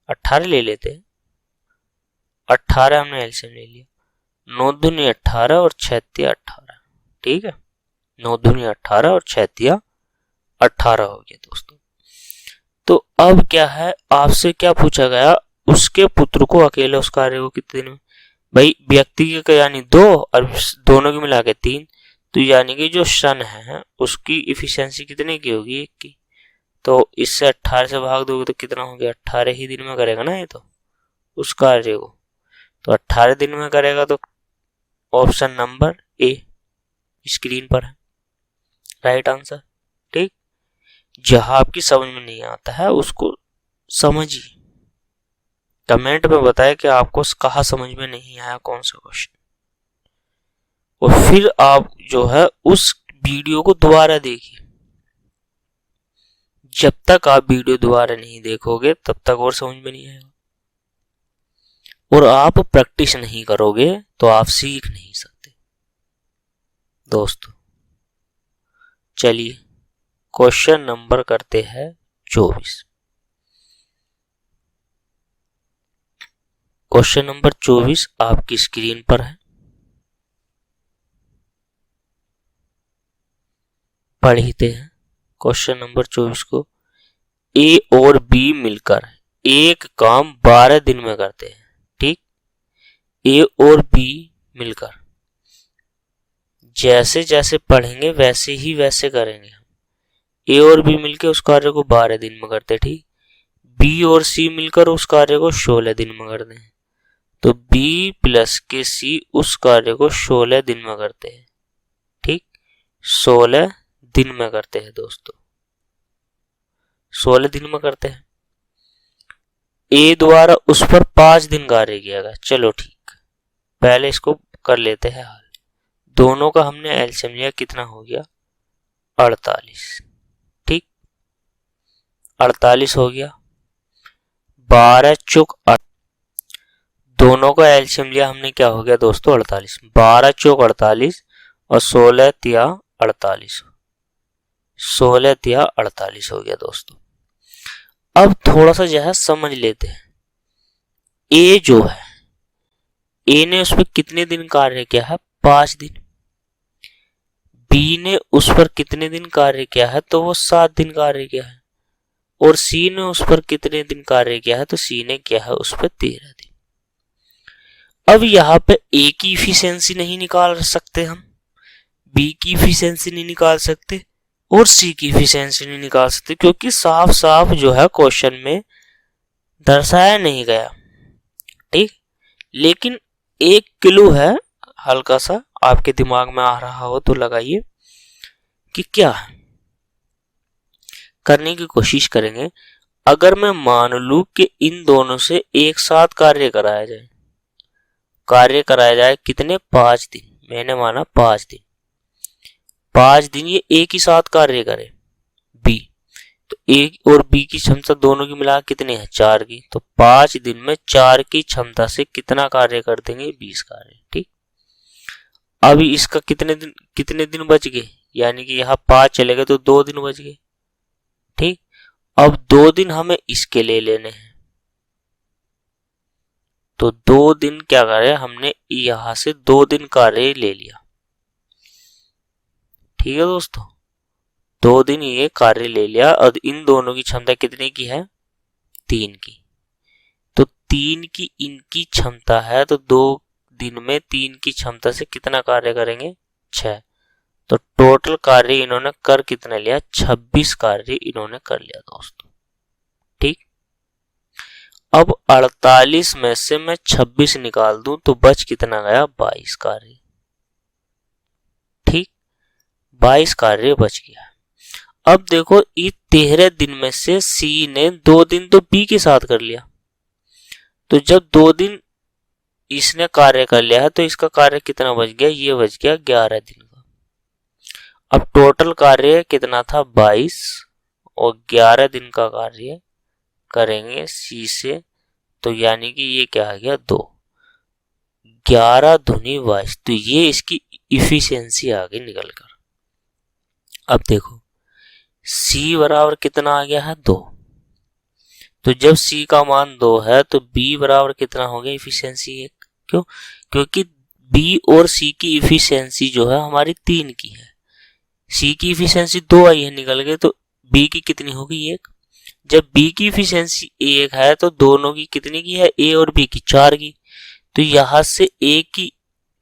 18 ले लेते हैं, 18 हमने एलसीएम ले लिया। 9 दूनी 18 और 6 तिया 18, ठीक है। 9 दूनी 18 और 6 तिया 18 हो गया दोस्तों। तो अब क्या है, आपसे क्या पूछा गया? उसके पुत्र को अकेले उस कार्य को कितने दिन में? भाई व्यक्ति के यानी 2 और दोनों की मिला के 3, तो यानी कि जो सन है उसकी इफिशियंसी कितने की होगी? 1 की। तो इससे 18 से भाग दोगे तो कितना हो गया? 18 ही दिन में करेगा ना ये तो उस कार्य को, तो 18 दिन में करेगा। तो ऑप्शन नंबर ए स्क्रीन पर है राइट आंसर। ठीक, जहां आपकी समझ में नहीं आता है उसको समझिए, कमेंट में बताएं कि आपको कहाँ समझ में नहीं आया, कौन सा क्वेश्चन, और फिर आप जो है उस वीडियो को दोबारा देखिए। जब तक आप वीडियो दोबारा नहीं देखोगे तब तक और समझ में नहीं आएगा, और आप प्रैक्टिस नहीं करोगे तो आप सीख नहीं सकते दोस्तों। चलिए क्वेश्चन नंबर करते हैं 24। क्वेश्चन नंबर 24 आपकी स्क्रीन पर है, पढ़ते हैं क्वेश्चन नंबर 24 को। ए और बी मिलकर एक काम 12 दिन में करते हैं, ठीक। ए और बी मिलकर, जैसे जैसे पढ़ेंगे वैसे ही वैसे करेंगे हम। ए और बी मिलकर उस कार्य को 12 दिन में करते, ठीक। बी और सी मिलकर उस कार्य को 16 दिन में करते हैं। तो बी प्लस के सी उस कार्य को 16 दिन में करते हैं, ठीक। 16 दिन में करते हैं दोस्तों, 16 दिन में करते हैं। ए द्वारा उस पर 5 दिन कार्य किया गया। चलो ठीक, पहले इसको कर लेते हैं हल। दोनों का हमने एलसीएम लिया, कितना हो गया? 48, ठीक। 48 हो गया। 12 चौक दोनों का एलसीएम लिया हमने, क्या हो गया दोस्तों 48। 12 चौक 48 और 16 तिया 48, 16 तिया 48 हो गया दोस्तों। अब थोड़ा सा जो है समझ लेते हैं। ए जो है, ए ने उस पर कितने दिन कार्य किया है, 5 दिन। बी ने उस पर कितने दिन कार्य किया है, तो वो 7 दिन कार्य किया है। और सी ने उस पर कितने दिन कार्य किया है, तो सी ने किया है उस पर 13 दिन। अब यहां पे ए की इफिशियंसी नहीं निकाल सकते हम, बी की इफिशियंसी नहीं निकाल सकते और सी की इफिशियंसी नहीं निकाल सकते, क्योंकि साफ साफ जो है क्वेश्चन में दर्शाया नहीं गया। ठीक, लेकिन एक क्लू है, हल्का सा आपके दिमाग में आ रहा हो तो लगाइए कि क्या है, करने की कोशिश करेंगे। अगर मैं मान लूं कि इन दोनों से एक साथ कार्य कराया जाए, कितने, 5 दिन, मैंने माना 5 दिन, 5 दिन ये एक ही साथ कार्य करे बी, तो ए और बी की क्षमता दोनों की मिला कितने हैं, 4 की। तो 5 दिन में 4 की क्षमता से कितना कार्य कर देंगे, 20 कार्य। ठीक, अभी इसका कितने दिन बच गए, यानी कि यहाँ 5 चले गए तो 2 दिन बच गए। ठीक, अब 2 दिन हमें इसके ले लेने हैं, तो 2 दिन क्या करें, हमने यहां से 2 दिन कार्य ले लिया। ठीक है दोस्तों, 2 दिन ये कार्य ले लिया और इन दोनों की क्षमता कितने की है, 3 की। तो 3 की इनकी क्षमता है, तो 2 दिन में 3 की क्षमता से कितना कार्य करेंगे, 6। तो टोटल कार्य इन्होंने कर कितना लिया, 26 कार्य इन्होंने कर लिया दोस्तों। ठीक, अब 48 में से मैं 26 निकाल दूं तो बच कितना गया, 22 कार्य। ठीक, 22 कार्य बच गया। अब देखो, इस 13 दिन में से सी ने 2 दिन तो बी के साथ कर लिया, तो जब 2 दिन इसने कार्य कर लिया है तो इसका कार्य कितना बच गया, ये बच गया 11 दिन का। अब टोटल कार्य कितना था, 22, और 11 दिन का कार्य करेंगे सी से, तो यानी कि ये क्या आ गया, 2, 11 दूनी 22, तो ये इसकी इफिशियंसी आ गई निकल कर। अब देखो C बराबर कितना आ गया है, 2, तो जब C का मान 2 है तो B बराबर कितना हो गया, इफिशियंसी 1। क्यों, क्योंकि B और C की इफिशियंसी जो है हमारी 3 की है, C की इफिशियंसी 2 आई है निकल गए, तो B की कितनी होगी, 1। जब B की इफिशियंसी 1 है तो दोनों की कितनी की है, A और B की 4 की, तो यहां से A की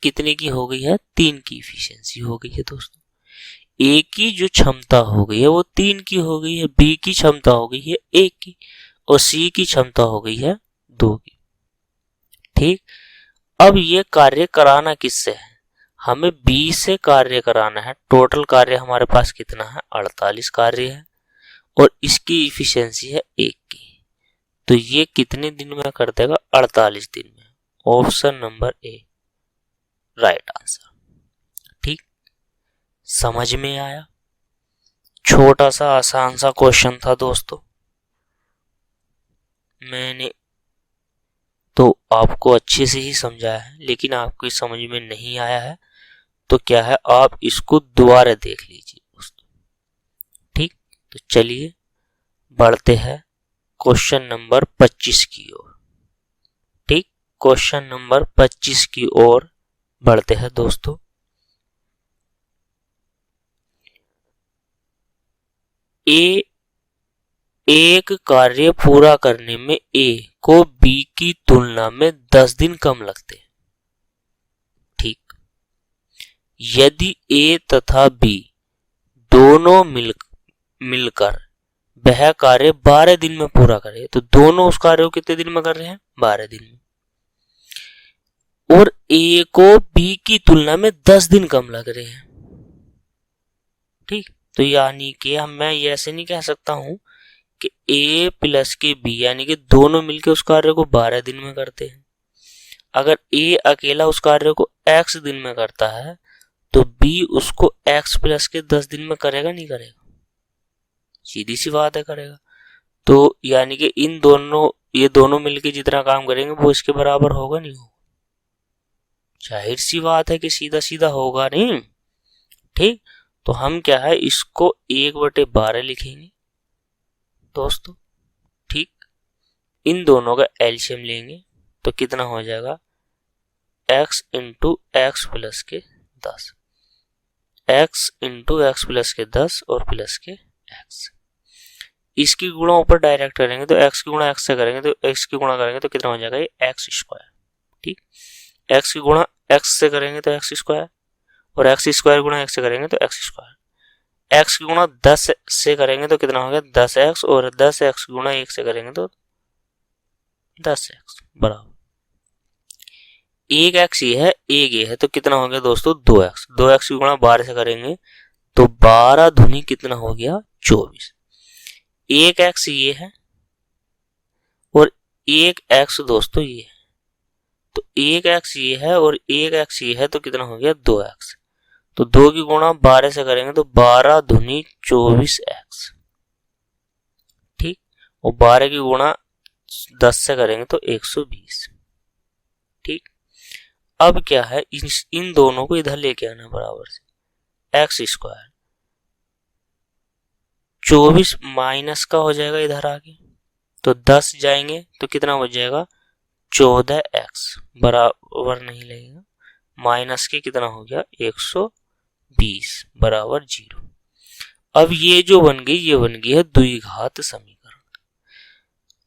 कितने की हो गई है, 3 की इफिशियंसी हो गई है दोस्तों। A की जो क्षमता हो गई है वो 3 की हो गई है, B की क्षमता हो गई है 1 की, और C की क्षमता हो गई है 2 की। ठीक, अब ये कार्य कराना किससे है, हमें B से कार्य कराना है। टोटल कार्य हमारे पास कितना है, 48 कार्य है, और इसकी इफिशियंसी है 1 की, तो ये कितने दिन में कर देगा, 48 दिन में। Option number A right answer. ठीक, समझ में आया, छोटा सा आसान सा क्वेश्चन था दोस्तों। मैंने तो आपको अच्छे से ही समझाया है, लेकिन आपकी समझ में नहीं आया है तो क्या है, आप इसको दोबारा देख लीजिए दोस्तों। ठीक, तो चलिए बढ़ते हैं क्वेश्चन नंबर 25 की ओर। ठीक, क्वेश्चन नंबर 25 की ओर बढ़ते हैं दोस्तों। ए एक कार्य पूरा करने में ए को बी की तुलना में 10 दिन कम लगते हैं। ठीक, यदि ए तथा बी दोनों मिलकर वह कार्य 12 दिन में पूरा करे, तो दोनों उस कार्य को कितने दिन में कर रहे हैं, 12 दिन में, और ए को बी की तुलना में 10 दिन कम लग रहे हैं। ठीक, तो यानी कि मैं ये ऐसे नहीं कह सकता हूं कि ए प्लस के बी यानी कि दोनों मिलकर उस कार्य को 12 दिन में करते हैं। अगर ए अकेला उस कार्य को x दिन में करता है तो बी उसको x प्लस के 10 दिन में करेगा, नहीं करेगा, सीधी सी बात है करेगा। तो यानी कि इन दोनों ये दोनों मिलके जितना काम करेंगे वो इसके बराबर होगा नहीं होगा? जाहिर सी बात है कि सीधा सीधा होगा नहीं। ठीक, तो हम क्या है इसको 1/12 लिखेंगे दोस्तों। ठीक, इन दोनों का एलसीएम लेंगे तो कितना हो जाएगा, x इंटू एक्स प्लस के 10, x इंटू एक्स प्लस के 10 और प्लस के x। इसकी गुणा ऊपर डायरेक्ट करेंगे तो x की गुणा x से करेंगे तो x की गुणा करेंगे तो कितना हो जाएगा, ये एक्स स्क्वायर। ठीक, x की गुणा x से करेंगे तो एक्स स्क्वायर और एक्स स्क्वायर गुणा x से करेंगे तो एक्स स्क्वायर। x की गुणा 10 से करेंगे तो कितना हो गया 10x और 10x गुणा 1 से करेंगे तो 10x बराबर 1x ये है, 1 ये है तो कितना हो गया दोस्तों 2x। 2x की गुणा 12 से करेंगे तो 12 दूनी कितना हो गया 24। 1x ये है और 1x दोस्तों ये है, तो 1x ये है और 1x ये है तो कितना हो गया 2x। तो 2 की गुणा 12 से करेंगे तो 12 दूनी 24x। ठीक, और 12 की गुणा 10 से करेंगे तो 120। ठीक, अब क्या है इन दोनों को इधर लेके आना बराबर से, एक्स स्क्वायर 24 माइनस का हो जाएगा इधर आगे तो 10 जाएंगे तो कितना हो जाएगा 14x बराबर नहीं लगेगा, माइनस के कितना हो गया 120 बराबर 0। अब ये जो बन गई ये बन गई है द्विघात समीकरण।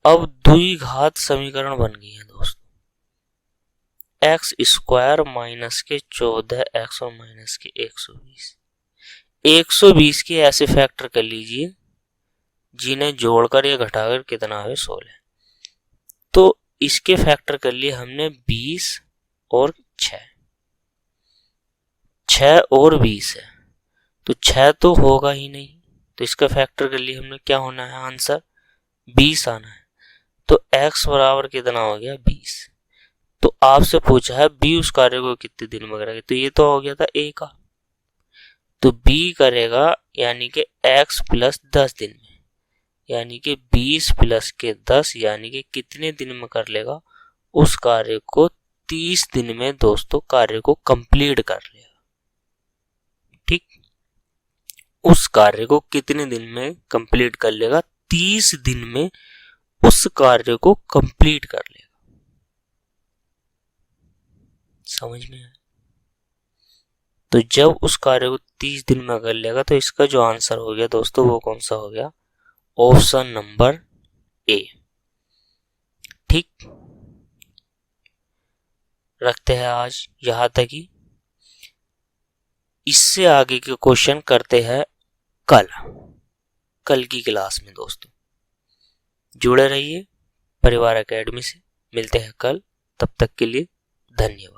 अब द्विघात समीकरण बन गई है दोस्तों, एक्स स्क्वायर माइनस के 14x और माइनस के 120। 120 के ऐसे फैक्टर कर लीजिए जिन्हें जोड़कर या घटाकर कितना है 16। तो इसके फैक्टर कर लिए हमने 20 और 6 और 20 है तो 6 तो होगा ही नहीं, तो इसका फैक्टर कर लिए हमने, क्या होना है आंसर 20 आना है। तो x बराबर कितना हो गया 20। तो आपसे पूछा है b उस कार्य को कितने दिन में करेगा, तो ये तो हो गया था a का, तो b करेगा यानी कि x प्लस 10 दिन में, यानी कि 20 प्लस के 10 यानी कि कितने दिन में कर लेगा उस कार्य को 30 दिन में दोस्तों कार्य को कंप्लीट कर लेगा। ठीक, उस कार्य को कितने दिन में कंप्लीट कर लेगा, 30 दिन में उस कार्य को कंप्लीट कर लेगा। समझ में आया? तो जब उस कार्य को 30 दिन में कर लेगा तो इसका जो आंसर हो गया दोस्तों वो कौन सा हो गया, ऑप्शन नंबर ए। ठीक, रखते हैं आज यहां तक ही, इससे आगे के क्वेश्चन करते हैं कल की क्लास में। दोस्तों जुड़े रहिए परिवार एकेडमी से, मिलते हैं कल, तब तक के लिए धन्यवाद।